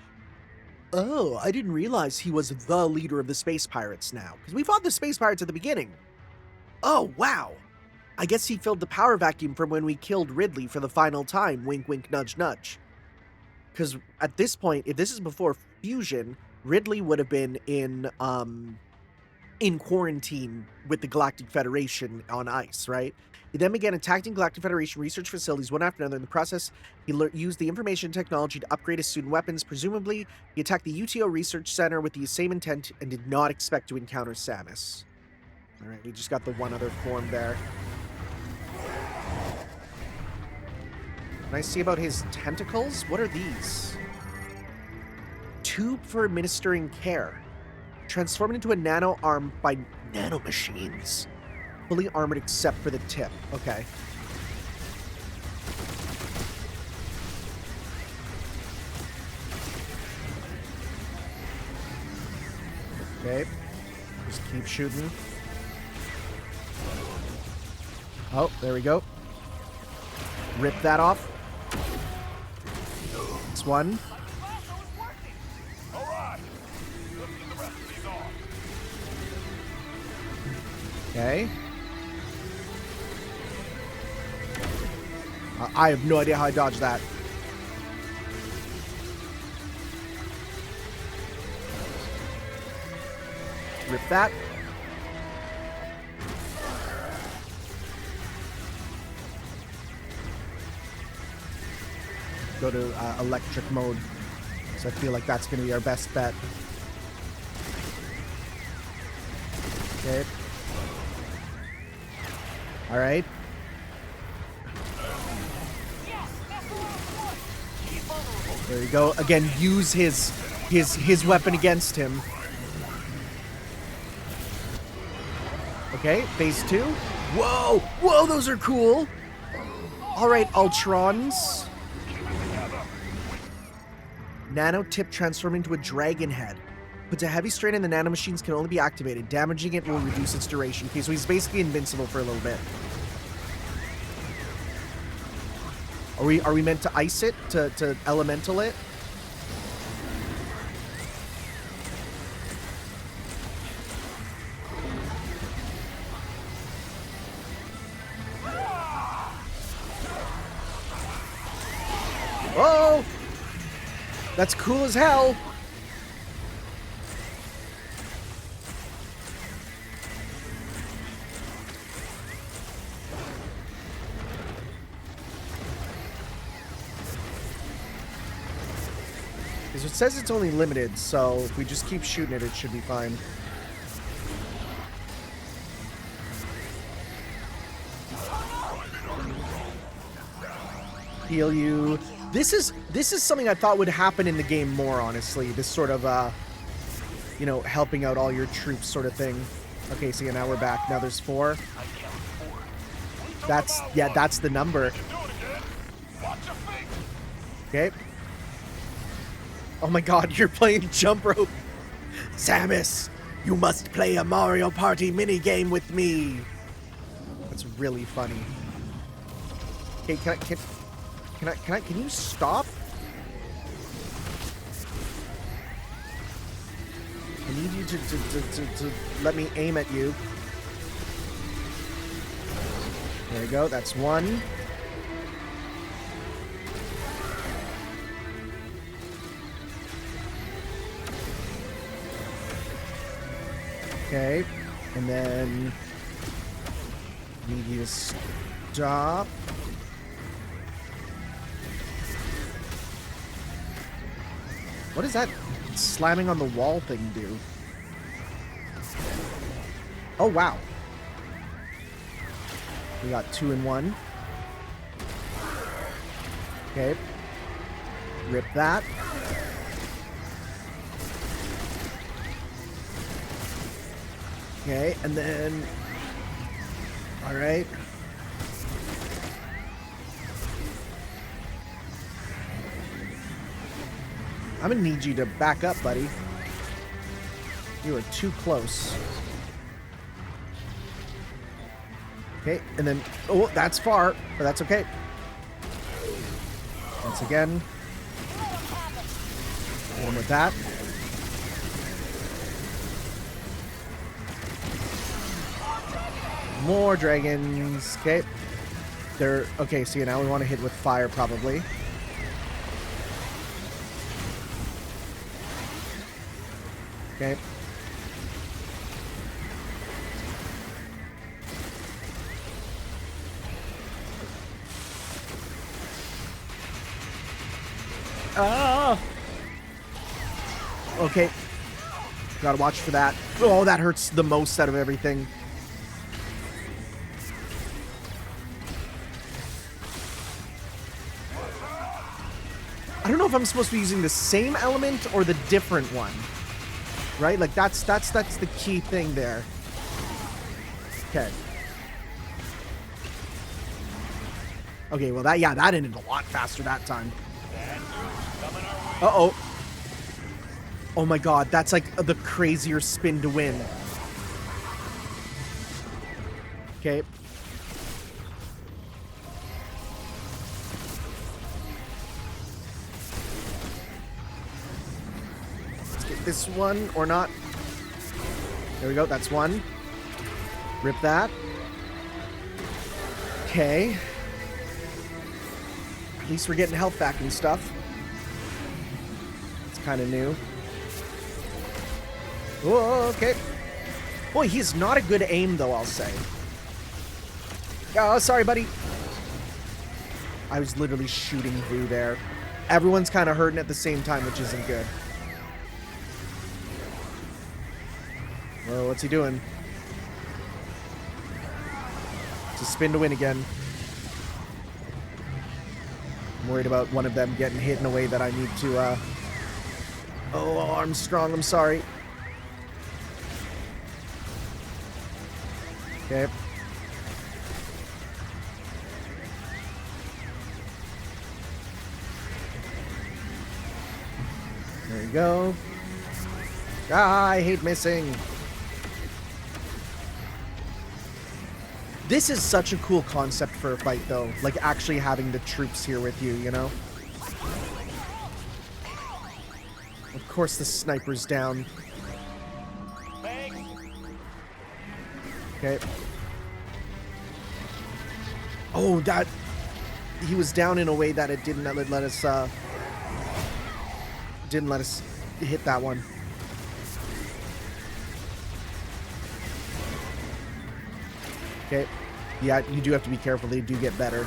S1: Oh, I didn't realize he was the leader of the Space Pirates now, because we fought the Space Pirates at the beginning. Oh, wow. I guess he filled the power vacuum from when we killed Ridley for the final time, wink, wink, nudge, nudge. Because at this point, if this is before Fusion, Ridley would have been in quarantine with the Galactic Federation on ice, right? He then began attacking Galactic Federation research facilities one after another. In the process, he used the information technology to upgrade his student weapons. Presumably, he attacked the UTO Research Center with the same intent and did not expect to encounter Samus. Alright, we just got the one other form there. Can I see about his tentacles? What are these? Tube for administering care. Transformed into a nano arm by nanomachines. Fully armored except for the tip. Okay. Okay. Just keep shooting. Oh, there we go. Rip that off. This one. Okay. I have no idea how I dodged that. Rip that. Go to electric mode. So I feel like that's going to be our best bet. Okay. All right. There you go. Again, use his weapon against him. Okay, phase 2. Whoa! Whoa, those are cool! Alright, Ultrons. Nano tip transformed into a dragon head. Puts a heavy strain in the nanomachines can only be activated. Damaging it will reduce its duration. Okay, so he's basically invincible for a little bit. Are we meant to ice it? To elemental it? Oh! That's cool as hell. Because it says it's only limited, so if we just keep shooting it, it should be fine. Heal you. This is something I thought would happen in the game more, honestly. This sort of, you know, helping out all your troops sort of thing. Okay, so yeah, now we're back. Now there's 4. That's, yeah, that's the number. Okay. Oh my god, you're playing jump rope. Samus, you must play a Mario Party minigame with me. That's really funny. Okay, can you stop? I need you to let me aim at you. There you go, that's 1. Okay, and then need you to stop. What does that slamming on the wall thing do? Oh, wow. We got 2 in 1. Okay. Rip that. Okay, and then... Alright. I'm gonna need you to back up, buddy. You are too close. Okay, and then... Oh, that's far, but that's okay. Once again. One with that. More dragons. Okay. They're... Okay, so now we want to hit with fire, probably. Okay. Ah! Okay. Gotta watch for that. Oh, that hurts the most out of everything. I don't know if I'm supposed to be using the same element or the different one. Right? Like, that's the key thing there. Okay. Okay, well, that ended a lot faster that time. Uh-oh. Oh my god, that's like the crazier spin to win. Okay. Let's get this one, or not. There we go, that's 1. Rip that. Okay. At least we're getting health back and stuff. It's kind of new. Whoa, okay. Boy, he's not a good aim, though, I'll say. Oh, sorry, buddy. I was literally shooting Vu there. Everyone's kind of hurting at the same time, which isn't good. Whoa, what's he doing? It's a spin to win again. I'm worried about one of them getting hit in a way that I need to, Oh, Armstrong, I'm sorry. Okay. There you go. Ah, I hate missing. This is such a cool concept for a fight, though. Like, actually having the troops here with you, you know? Of course the sniper's down. Okay. Oh, that... he was down in a way that it didn't let us hit that one. Okay. Yeah, you do have to be careful. They do get better.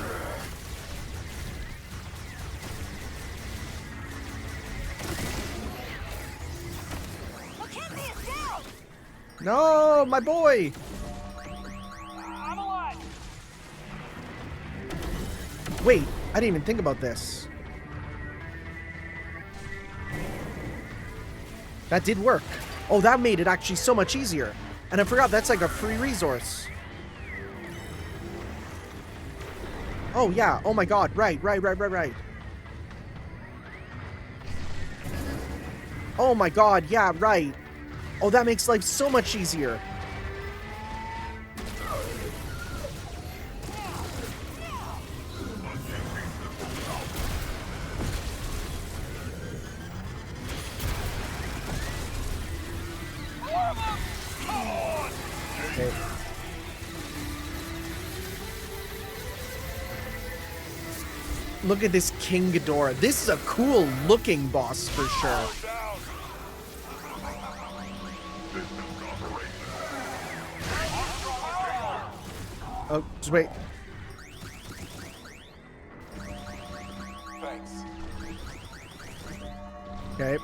S1: No, my boy!
S5: I'm alive.
S1: Wait, I didn't even think about this. That did work. Oh, that made it actually so much easier. And I forgot that's like a free resource. Oh, yeah. Oh, my God. Right. Oh, my God. Yeah, right. Oh, that makes life so much easier. Okay. Look at this King Ghidorah. This is a cool looking boss for sure. Oh, just wait.
S4: Thanks.
S1: Okay.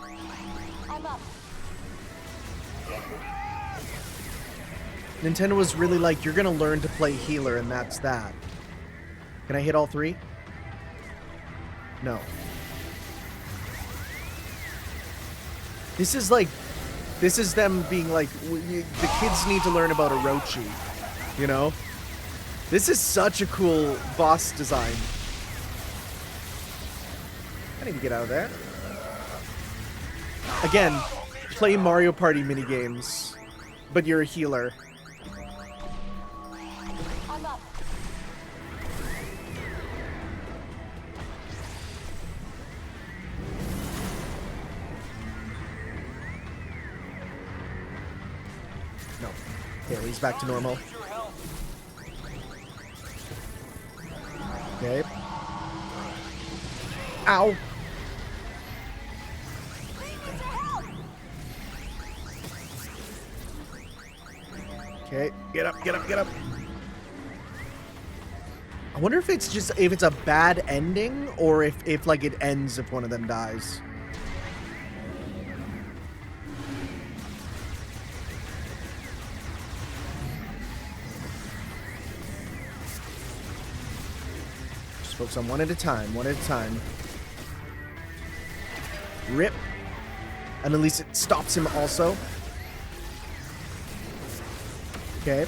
S6: I'm up.
S1: Nintendo was really like, you're gonna learn to play healer, and that's that. Can I hit all three? No. This is like, this is them being like, the kids need to learn about Orochi, you know? This is such a cool boss design. I need to get out of there. Again, play Mario Party minigames, but you're a healer.
S6: I'm up.
S1: No. Okay, he's back to normal. Okay. Ow. Okay, get up. I wonder if it's just, if it's a bad ending, or if like it ends if one of them dies. Just focus on one at a time. Rip. And at least it stops him also. Okay.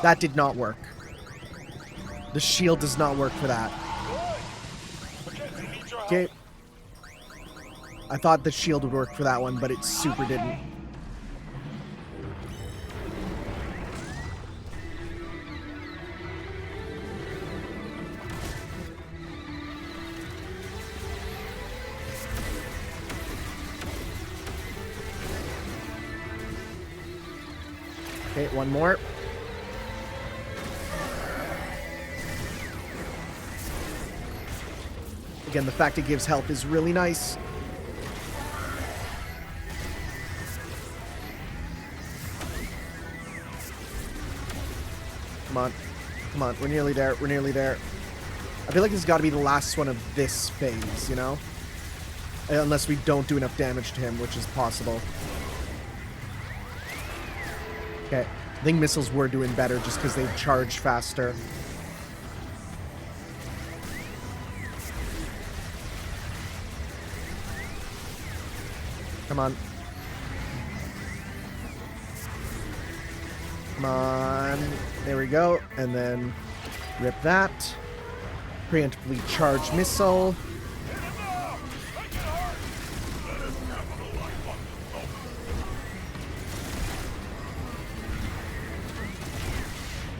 S1: That did not work. The shield does not work for that. Okay. I thought the shield would work for that one, but it super didn't. Okay, one more. Again, the fact it gives health is really nice. Come on, we're nearly there. I feel like this has got to be the last one of this phase, you know? Unless we don't do enough damage to him, which is possible. Okay, I think missiles were doing better just because they charge faster. Come on. There we go. And then rip that. Preemptively charge missile.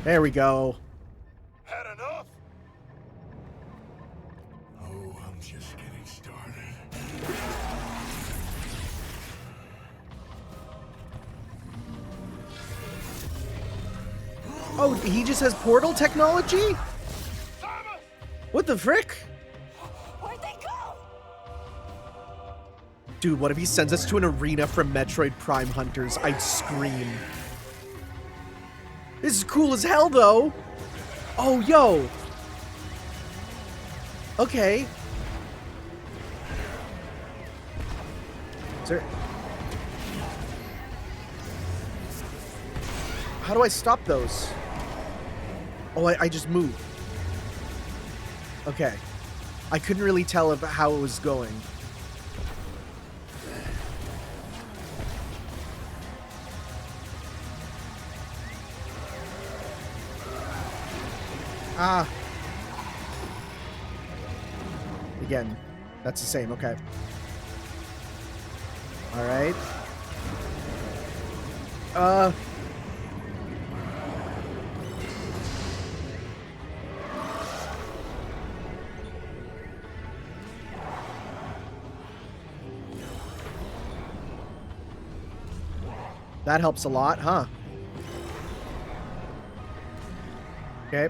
S1: There we go.
S4: Had enough?
S3: Oh, I'm just getting started.
S1: Oh, he just has portal technology? What the frick?
S6: Where'd they go?
S1: Dude, what if he sends us to an arena from Metroid Prime Hunters? I'd scream. This is cool as hell, though. Oh, yo. Okay. Is there... How do I stop those? Oh, I just moved. Okay. I couldn't really tell how it was going. Ah. Again, that's the same. Okay. All right. That helps a lot, huh? Okay.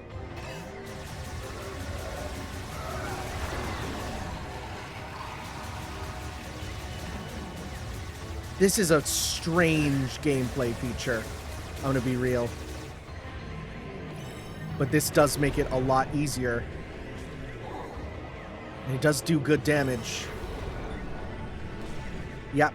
S1: This is a strange gameplay feature. I'm gonna be real. But this does make it a lot easier. And it does do good damage. Yep.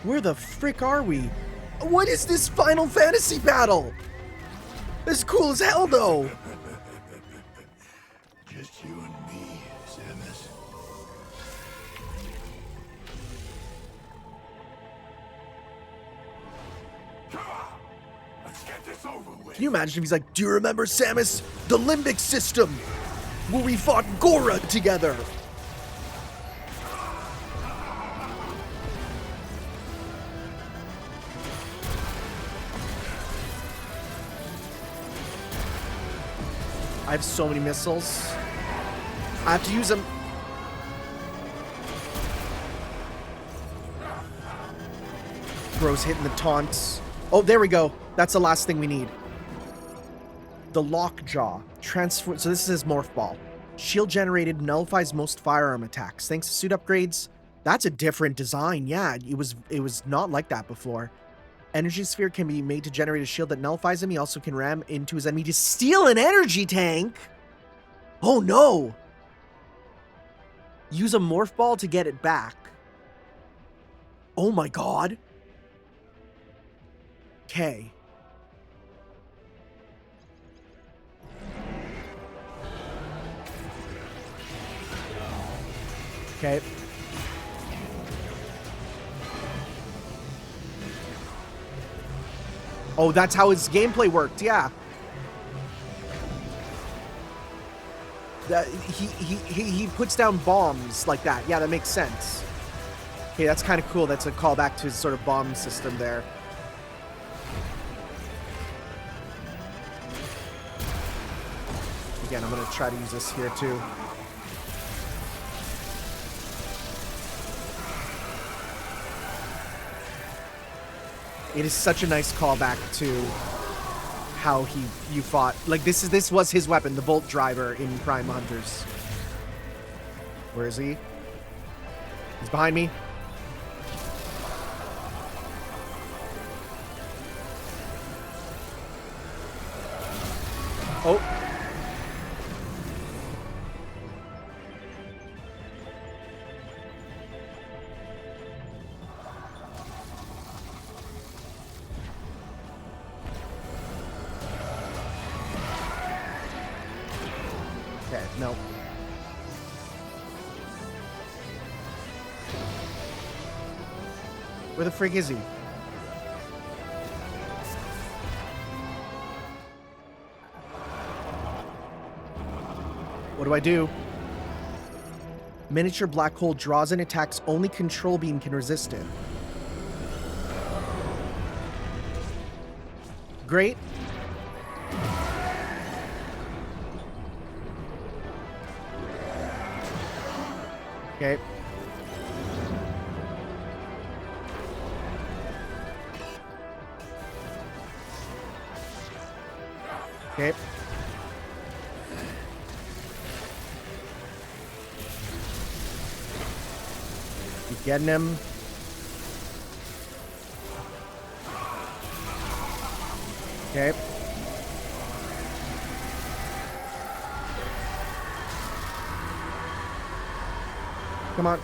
S1: Where the frick are we? What is this Final Fantasy battle? This is cool as hell, though.
S3: Just you and me, Samus. Come on! Let's get this over with.
S1: Can you imagine if he's like, do you remember, Samus? The limbic system, where we fought Gora together. I have so many missiles. I have to use them. Bro's hitting the taunts. Oh, there we go. That's the last thing we need. The lockjaw. Transfer. So this is his morph ball. Shield generated nullifies most firearm attacks. Thanks to suit upgrades. That's a different design. Yeah, it was not like that before. Energy sphere can be made to generate a shield that nullifies him. He also can ram into his enemy to steal an energy tank. Oh no! Use a morph ball to get it back. Oh my god. Okay. Okay. Oh, that's how his gameplay worked, yeah. He puts down bombs like that. Yeah, that makes sense. Okay, that's kind of cool. That's a callback to his sort of bomb system there. Again, I'm going to try to use this here too. It is such a nice callback to how you fought. Like this was his weapon, the Bolt Driver in Prime Hunters. Where is he? He's behind me. Oh. Okay, no. Where the frig is he? What do I do? Miniature black hole draws in attacks only control beam can resist it. Great. Okay. Okay. Keep getting him. Okay. Come on.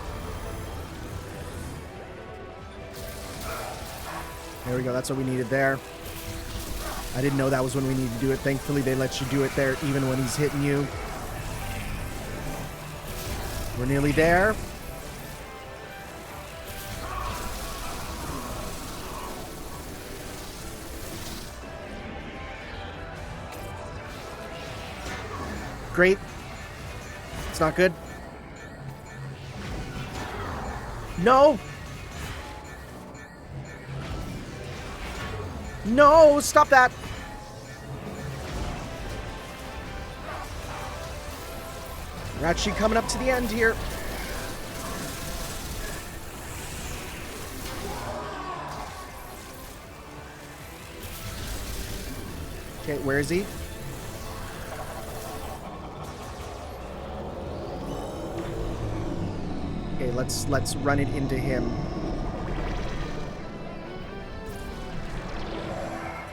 S1: There we go. That's what we needed there. I didn't know that was when we needed to do it. Thankfully, they let you do it there even when he's hitting you. We're nearly there. Great. It's not good. No! No! Stop that! We're actually coming up to the end here. Okay, where is he? Okay, let's run it into him.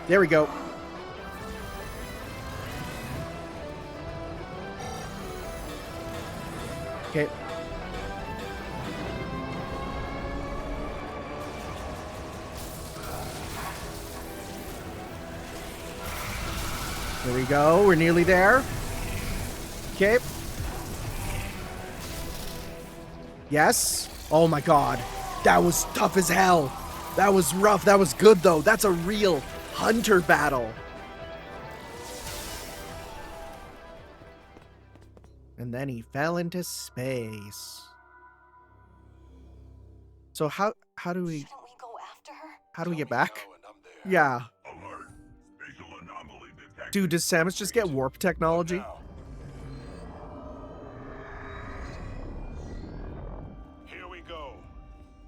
S1: There we go. Okay. There we go. We're nearly there. Okay. Yes. Oh my god. That was tough as hell. That was rough. That was good though. That's a real hunter battle. And then he fell into space. So how do we
S6: Shouldn't we go after her?
S1: how do we get back?
S4: Go and I'm there.
S1: Yeah.
S3: Alert. Spatial anomaly detected.
S1: Dude, does Samus just get warp technology?
S4: Now. Here we go.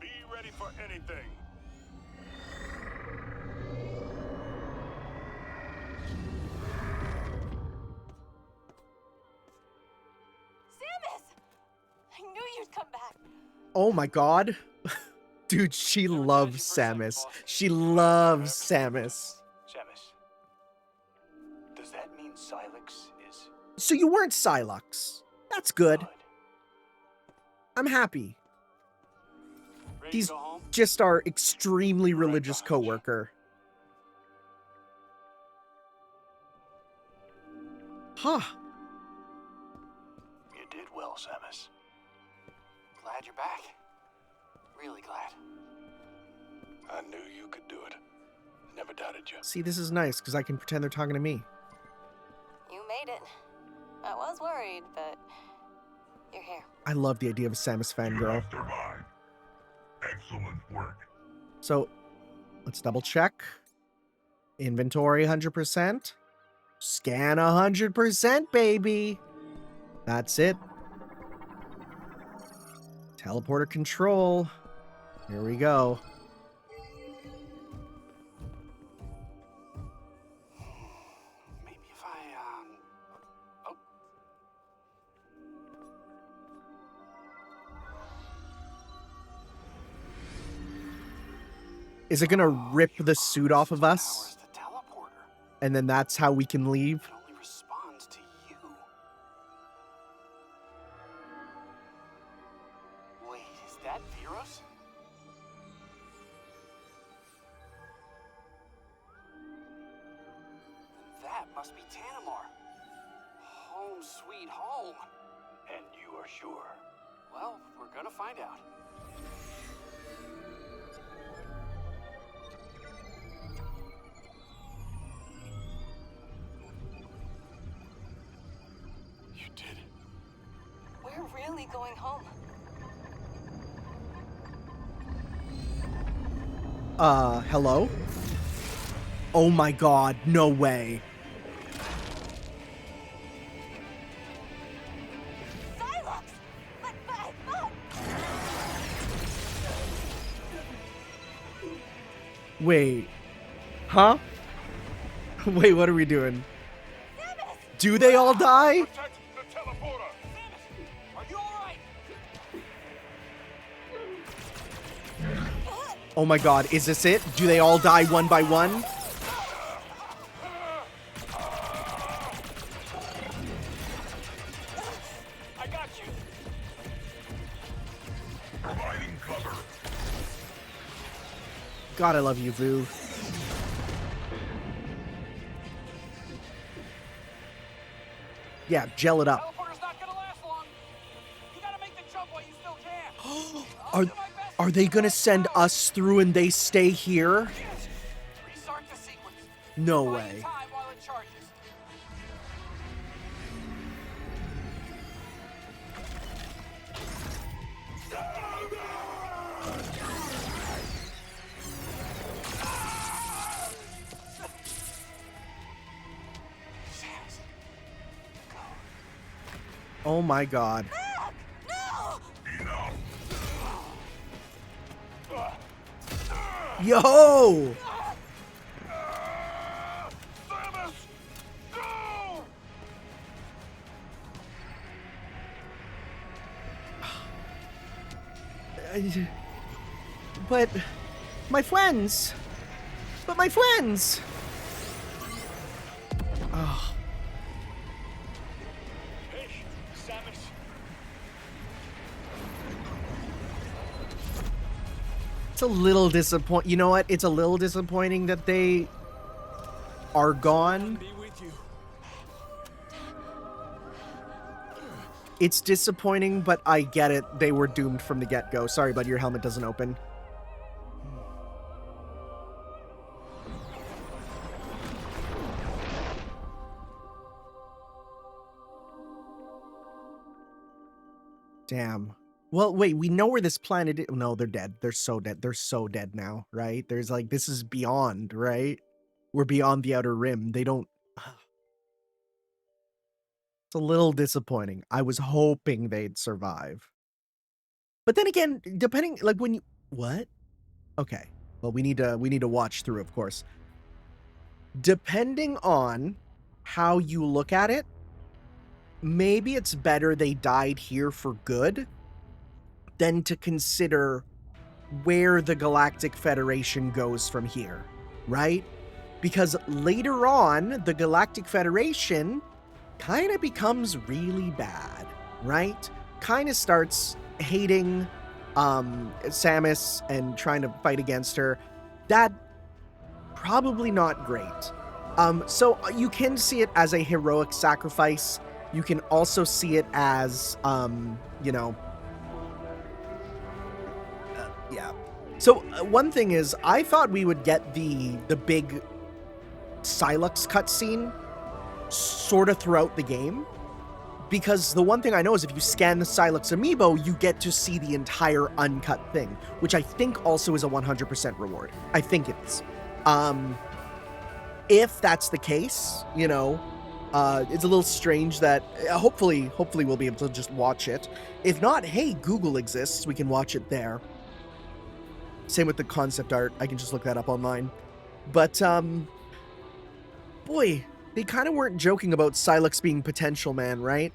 S4: Be ready for anything.
S6: Samus! I knew you'd come back.
S1: Oh my god. Dude, she loves Samus. She loves Samus.
S2: Samus, does that mean Sylux is
S1: So you weren't Sylux. That's good.
S2: good?
S1: I'm happy.
S5: Ready
S1: He's
S5: to go home?
S1: just our extremely religious coworker. Huh.
S2: You did well, Samus.
S5: Glad you're back. Really glad.
S4: I knew you could do it. Never doubted you.
S1: See, this is nice because I can pretend they're talking to me.
S6: You made it. I was worried, but you're here.
S1: I love the idea of a Samus
S3: You
S1: fangirl.
S3: have survived. Excellent work.
S1: So, let's double check. Inventory 100%. Scan 100%, baby. That's it. Teleporter control. Here we go.
S5: Maybe if I, oh.
S1: Is it gonna rip the suit off of us?
S5: Powers the teleporter.
S1: And then that's how we can leave?
S5: It only responds to you. Wait, is that Viros? Then that must be Tanamar. Home sweet home.
S2: And you are sure?
S5: Well, we're gonna find out.
S4: You did it.
S6: We're really going home.
S1: Hello? Oh my god, no way.
S6: Sylux! But.
S1: Wait. Huh? Wait, what are we doing? Do they all die?
S4: Protect the teleporter! Samus, are you alright?
S1: Oh my god, is this it? Do they all die one by one?
S4: I got you.
S3: Providing cover.
S1: God, I love you, Vu. Yeah, gel it up.
S5: Teleporter's not gonna last long. You gotta make the jump while you still can.
S1: Are they gonna send us through and they stay here?
S5: Restart the sequence.
S1: No
S5: Buy
S1: way.
S5: you time while it charges.
S1: Oh my god.
S3: Enough.
S1: Yo!
S4: Samus! Go!
S1: But my friends. But my friends. Oh.
S4: Hey, Samus.
S1: It's a little disappoint. You know what? It's a little disappointing that they are gone.
S4: Be with you.
S1: It's disappointing, but I get it. They were doomed from the get-go. Sorry, bud, your helmet doesn't open. Damn. Well, wait, we know where this planet is. No, they're dead. They're so dead. They're so dead now, right? There's like, this is beyond, right? We're beyond the outer rim. They don't... It's a little disappointing. I was hoping they'd survive. But then again, depending, like when you... What? Okay. Well, we need to watch through, of course. Depending on how you look at it, maybe it's better they died here for good than to consider where the Galactic Federation goes from here, right? Because later on, the Galactic Federation kind of becomes really bad, right? Kind of starts hating Samus and trying to fight against her. That probably not great. So you can see it as a heroic sacrifice. You can also see it as, you know, yeah. So one thing is, I thought we would get the big Sylux cutscene sort of throughout the game, because the one thing I know is if you scan the Sylux amiibo, you get to see the entire uncut thing, which I think also is a 100% reward. I think it is. If that's the case, you know, it's a little strange that hopefully we'll be able to just watch it. If not, hey, Google exists. We can watch it there. Same with the concept art. I can just look that up online. But, boy, they kind of weren't joking about Sylux being potential, man, right?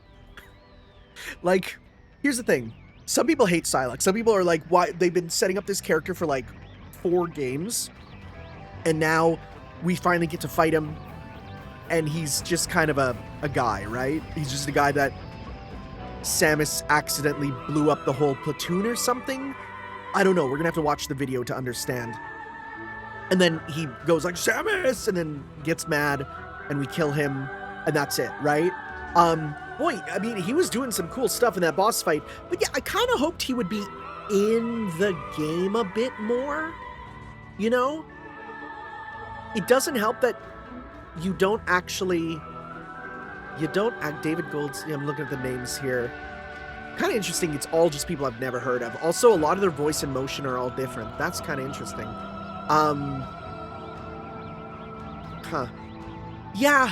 S1: Like, here's the thing. Some people hate Sylux. Some people are like, why? They've been setting up this character for like 4 games. And now we finally get to fight him. And he's just kind of a guy, right? He's just a guy that Samus accidentally blew up the whole platoon or something. I don't know. We're going to have to watch the video to understand. And then he goes like, Samus! And then gets mad. And we kill him, and that's it, right? Boy, I mean, he was doing some cool stuff in that boss fight, but yeah, I kind of hoped he would be in the game a bit more, you know? It doesn't help that you don't actually, David Gold's, yeah, I'm looking at the names here. Kind of interesting, it's all just people I've never heard of. Also, a lot of their voice and motion are all different. That's kind of interesting. Yeah,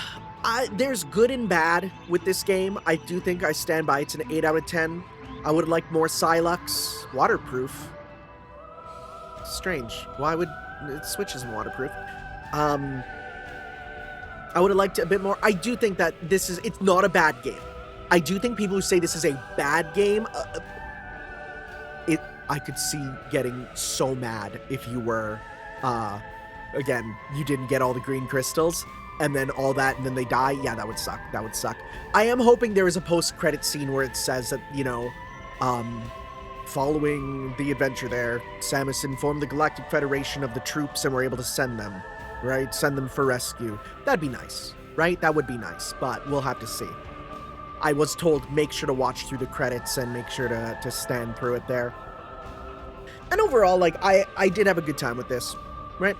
S1: there's good and bad with this game. I do think I stand by it's an 8 out of 10. I would like more Sylux. Waterproof. Strange. Why would... Switch isn't waterproof. I would have liked a bit more. I do think that it's not a bad game. I do think people who say this is a bad game, I could see getting so mad if you were, again, you didn't get all the green crystals, and then all that, and then they die. Yeah, that would suck. That would suck. I am hoping there is a post-credit scene where it says that, you know, following the adventure there, Samus informed the Galactic Federation of the troops and were able to send them, right? Send them for rescue. That'd be nice, right? That would be nice, but we'll have to see. I was told make sure to watch through the credits and make sure to stand through it there. And overall, like, I did have a good time with this, right?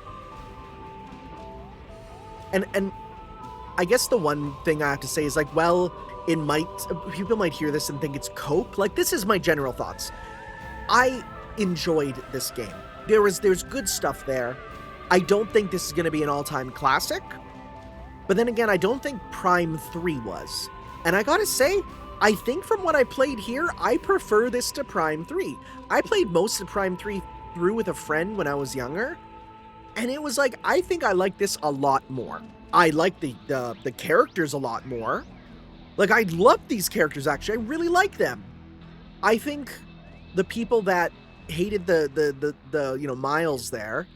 S1: And I guess the one thing I have to say is, like, well, people might hear this and think it's cope. Like, this is my general thoughts. I enjoyed this game. There's good stuff there. I don't think this is going to be an all-time classic. But then again, I don't think Prime 3 was. And I gotta say, I think from what I played here, I prefer this to Prime 3. I played most of Prime 3 through with a friend when I was younger, and it was like, I think I like this a lot more. I like the characters a lot more. Like, I love these characters, actually. I really like them. I think the people that hated the you know, Miles there,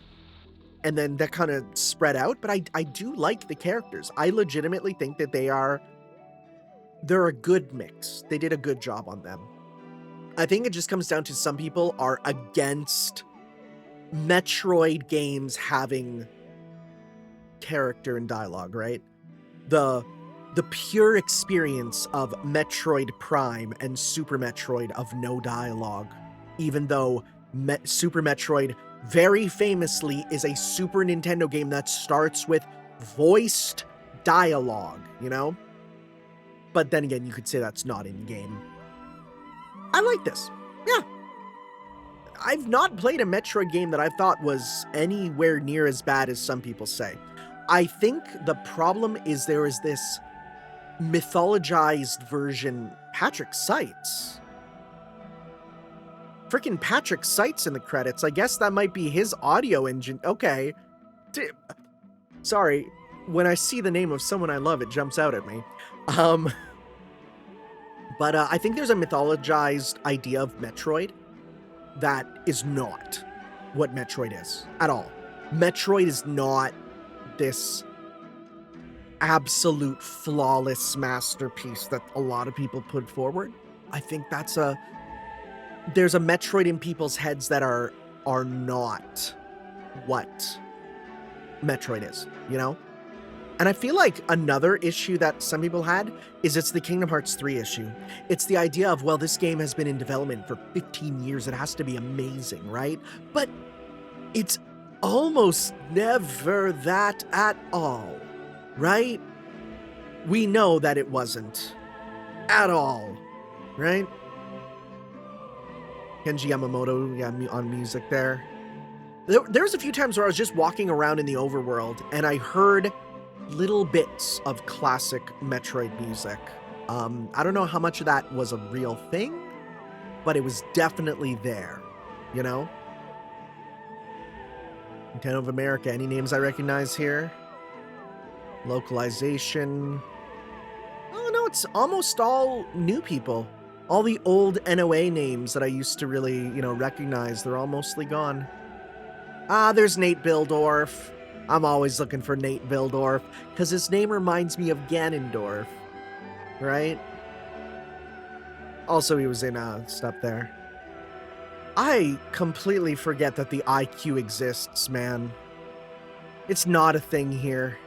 S1: and then that kind of spread out, but I do like the characters. I legitimately think that they're a good mix. They did a good job on them. I think it just comes down to some people are against Metroid games having character and dialogue, right? The pure experience of Metroid Prime and Super Metroid of no dialogue, even though Super Metroid very famously is a Super Nintendo game that starts with voiced dialogue, you know? But then again, you could say that's not in-game. I like this. Yeah. I've not played a Metroid game that I thought was anywhere near as bad as some people say. I think the problem is there is this mythologized version, Patrick Seitz. Freaking Patrick Seitz in the credits. I guess that might be his audio engine. Okay. Sorry. When I see the name of someone I love, it jumps out at me. But I think there's a mythologized idea of Metroid that is not what Metroid is at all. Metroid is not this absolute flawless masterpiece that a lot of people put forward. I think there's a Metroid in people's heads that are not what Metroid is, you know? And I feel like another issue that some people had is it's the Kingdom Hearts 3 issue. It's the idea of, well, this game has been in development for 15 years. It has to be amazing, right? But it's almost never that at all, right? We know that it wasn't at all, right? Kenji Yamamoto, yeah, on music there. There was a few times where I was just walking around in the overworld and I heard little bits of classic Metroid music. I don't know how much of that was a real thing, but it was definitely there, you know? Nintendo of America, any names I recognize here? Localization. Oh no, it's almost all new people. All the old NOA names that I used to really, you know, recognize, they're all mostly gone. Ah, there's Nate Bildorf. I'm always looking for Nate Bildorf, because his name reminds me of Ganondorf, right? Also, he was in stuff there. I completely forget that the IQ exists, man. It's not a thing here.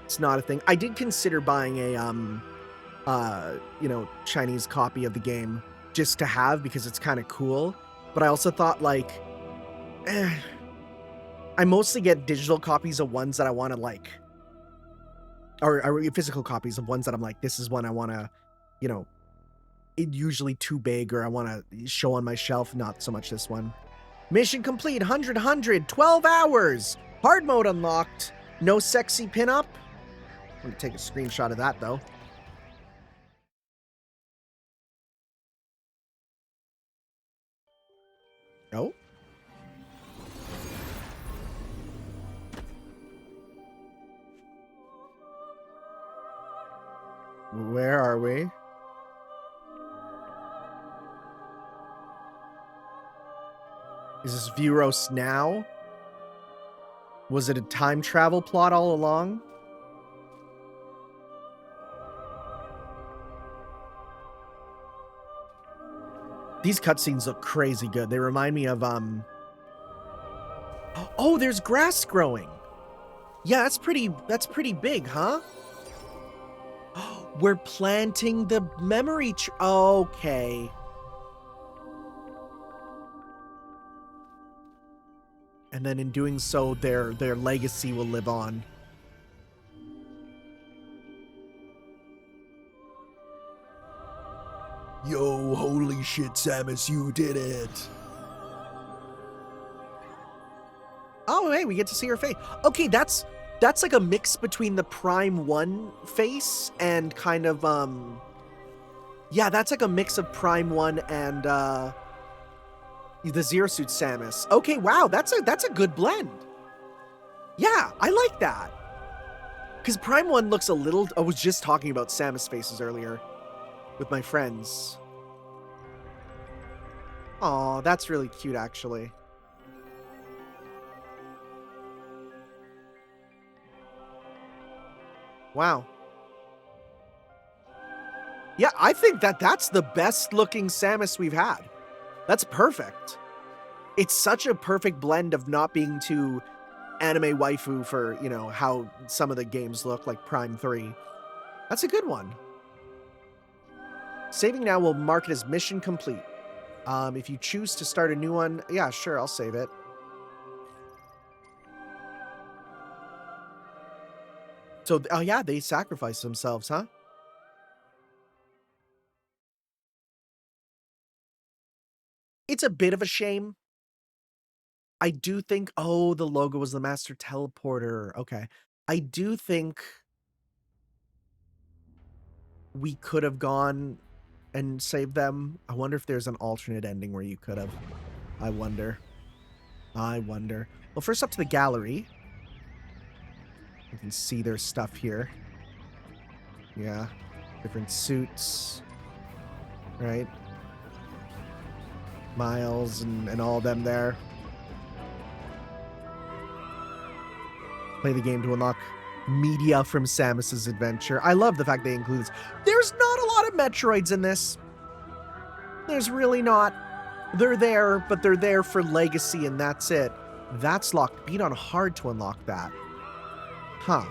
S1: It's not a thing. I did consider buying a, you know, Chinese copy of the game just to have, because it's kind of cool. But I also thought, like, I mostly get digital copies of ones that I want to, like, or physical copies of ones that I'm like, this is one I want to, you know, it usually too big, or I want to show on my shelf, not so much this one. Mission complete, 100, 12 hours, hard mode unlocked. No sexy pinup? I'm gonna take a screenshot of that, though. Oh. Where are we? Is this Vuros now? Was it a time travel plot all along? These cutscenes look crazy good. They remind me of, Oh, there's grass growing. Yeah, that's pretty big, huh? We're planting the memory okay. And then in doing so, their legacy will live on. Yo, holy shit, Samus, you did it. Oh, hey, we get to see her face. Okay, that's like a mix between the Prime 1 face and kind of, yeah, that's like a mix of Prime 1 and, the Zero Suit Samus. Okay, wow, that's a good blend. Yeah, I like that. Because Prime 1 looks a little... I was just talking about Samus faces earlier with my friends. Aw, that's really cute, actually. Wow. Yeah, I think that's the best looking Samus we've had. That's perfect. It's such a perfect blend of not being too anime waifu for, you know, how some of the games look, like Prime 3. That's a good one. Saving now will mark it as mission complete. If you choose to start a new one, yeah, sure, I'll save it. So, oh yeah, they sacrifice themselves, huh? It's a bit of a shame. I do think, oh, the logo was the Master Teleporter. Okay. I do think we could have gone and saved them. I wonder if there's an alternate ending where you could have. I wonder. Well, first up to the gallery. You can see their stuff here. Yeah. Different suits. Right? Miles and all them there. Play the game to unlock media from Samus's adventure. I love the fact they include this. There's not a lot of Metroids in this. There's really not. They're there, but they're there for legacy and that's it. That's locked. Beat on hard to unlock that. Huh.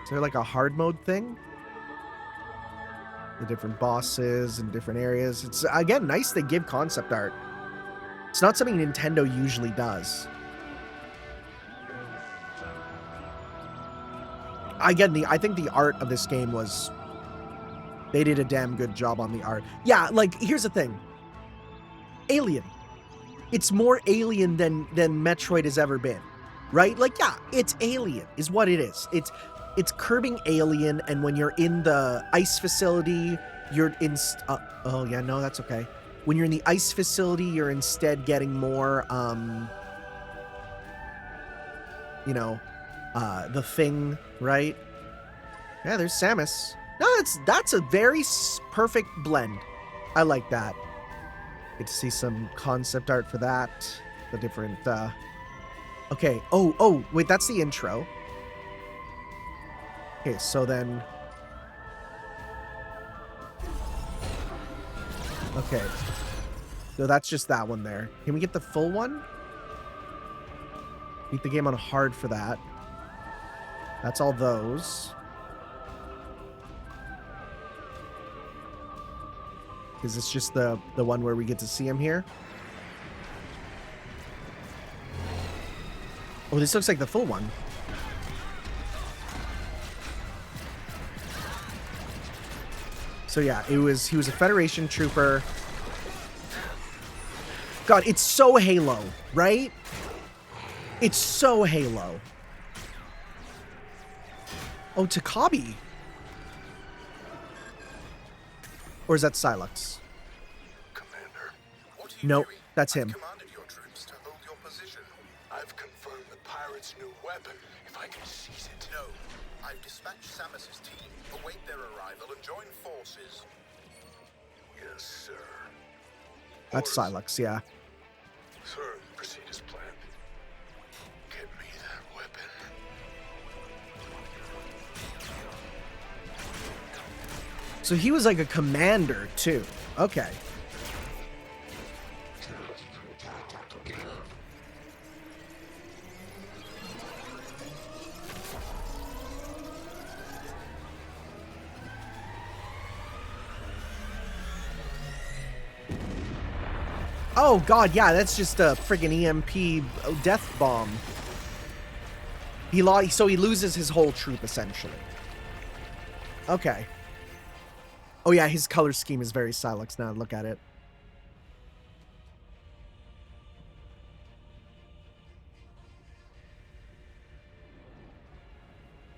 S1: Is there like a hard mode thing? The different bosses and different areas. It's, again, nice they give concept art. It's not something Nintendo usually does. Again, I think the art of this game was... They did a damn good job on the art. Yeah, like, here's the thing. Alien. It's more Alien than Metroid has ever been. Right? Like, yeah, it's Alien, is what it is. It's curbing Alien, and when you're in the ice facility, you're in... oh, yeah, no, that's okay. When you're in the ice facility, you're instead getting more, you know, the Thing, right? Yeah, there's Samus. No, that's a very perfect blend. I like that. Get to see some concept art for that. The different, Okay, oh, wait, that's the intro. Okay, so then... Okay. So that's just that one there. Can we get the full one? Beat the game on hard for that. That's all those. Is this just the one where we get to see him here? Oh, this looks like the full one. So yeah, he was a Federation trooper. God, it's so Halo, right? It's so Halo. Oh, Takabi. Or is that Sylux?
S7: Commander, what are you
S1: Nope,
S7: doing?
S1: that's
S7: I've
S1: him.
S7: commanded your troops to hold your position. I've confirmed the pirates' new weapon. If I can seize it. No. I've dispatched Samus's team. Await their arrival and join forces. Yes, sir.
S1: That's
S7: Orders.
S1: Sylux, yeah.
S7: Sir, proceed as planned. Get me that weapon.
S1: So he was like a commander, too. Okay. Oh, God, yeah, that's just a friggin' EMP death bomb. So he loses his whole troop, essentially. Okay. Oh, yeah, his color scheme is very Sylux now. Look at it.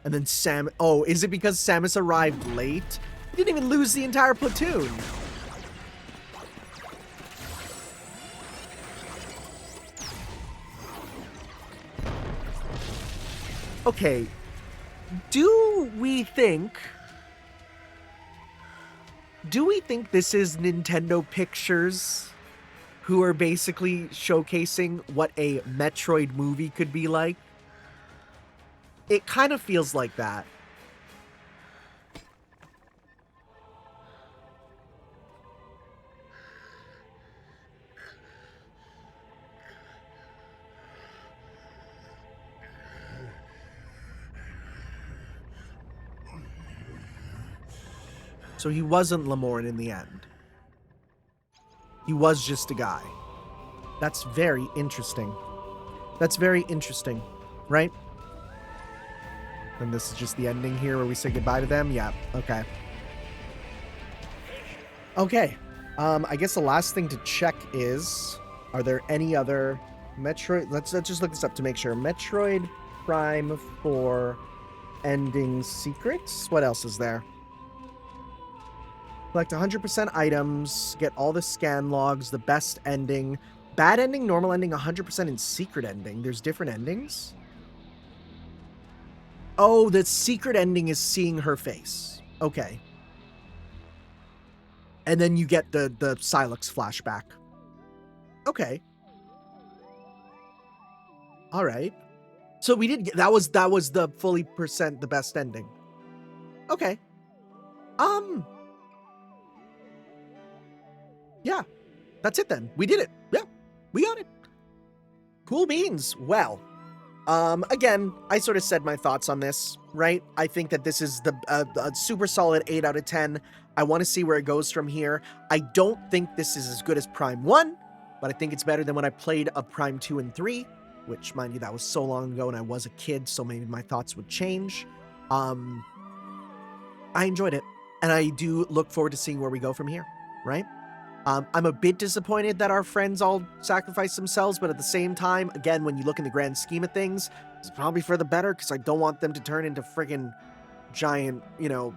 S1: And then Sam... Oh, is it because Samus arrived late? He didn't even lose the entire platoon. Okay. Do we think this is Nintendo Pictures who are basically showcasing what a Metroid movie could be like? It kind of feels like that. So he wasn't Lamorne in the end. He was just a guy. That's very interesting. That's very interesting, right? And this is just the ending here where we say goodbye to them? Yeah, okay. Okay. I guess the last thing to check is, are there any other Metroid... Let's just look this up to make sure. Metroid Prime 4 ending secrets? What else is there? Collect 100% items, get all the scan logs, the best ending, bad ending, normal ending, 100%, and secret ending. There's different endings? Oh, the secret ending is seeing her face. Okay. And then you get the Sylux flashback. Okay. All right. So we did get, that was the fully percent the best ending. Okay. Yeah. That's it then. We did it. Yeah. We got it. Cool beans. Well, again, I sort of said my thoughts on this, right? I think that this is a super solid 8 out of 10. I want to see where it goes from here. I don't think this is as good as Prime 1, but I think it's better than when I played a Prime 2 and 3, which, mind you, that was so long ago and I was a kid, so maybe my thoughts would change. I enjoyed it, and I do look forward to seeing where we go from here, right? I'm a bit disappointed that our friends all sacrificed themselves, but at the same time, again, when you look in the grand scheme of things, it's probably for the better, because I don't want them to turn into friggin' giant, you know,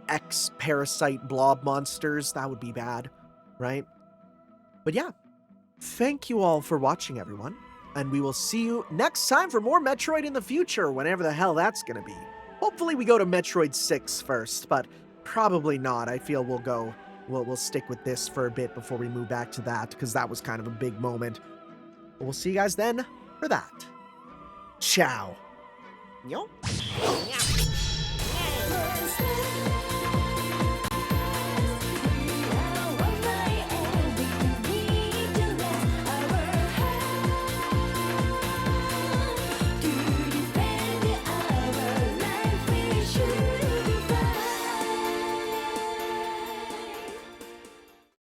S1: X-parasite blob monsters. That would be bad, right? But yeah, thank you all for watching, everyone, and we will see you next time for more Metroid in the future, whenever the hell that's gonna be. Hopefully we go to Metroid 6 first, but probably not. I feel we'll stick with this for a bit before we move back to that, because that was kind of a big moment. But we'll see you guys then for that. Ciao. Yo.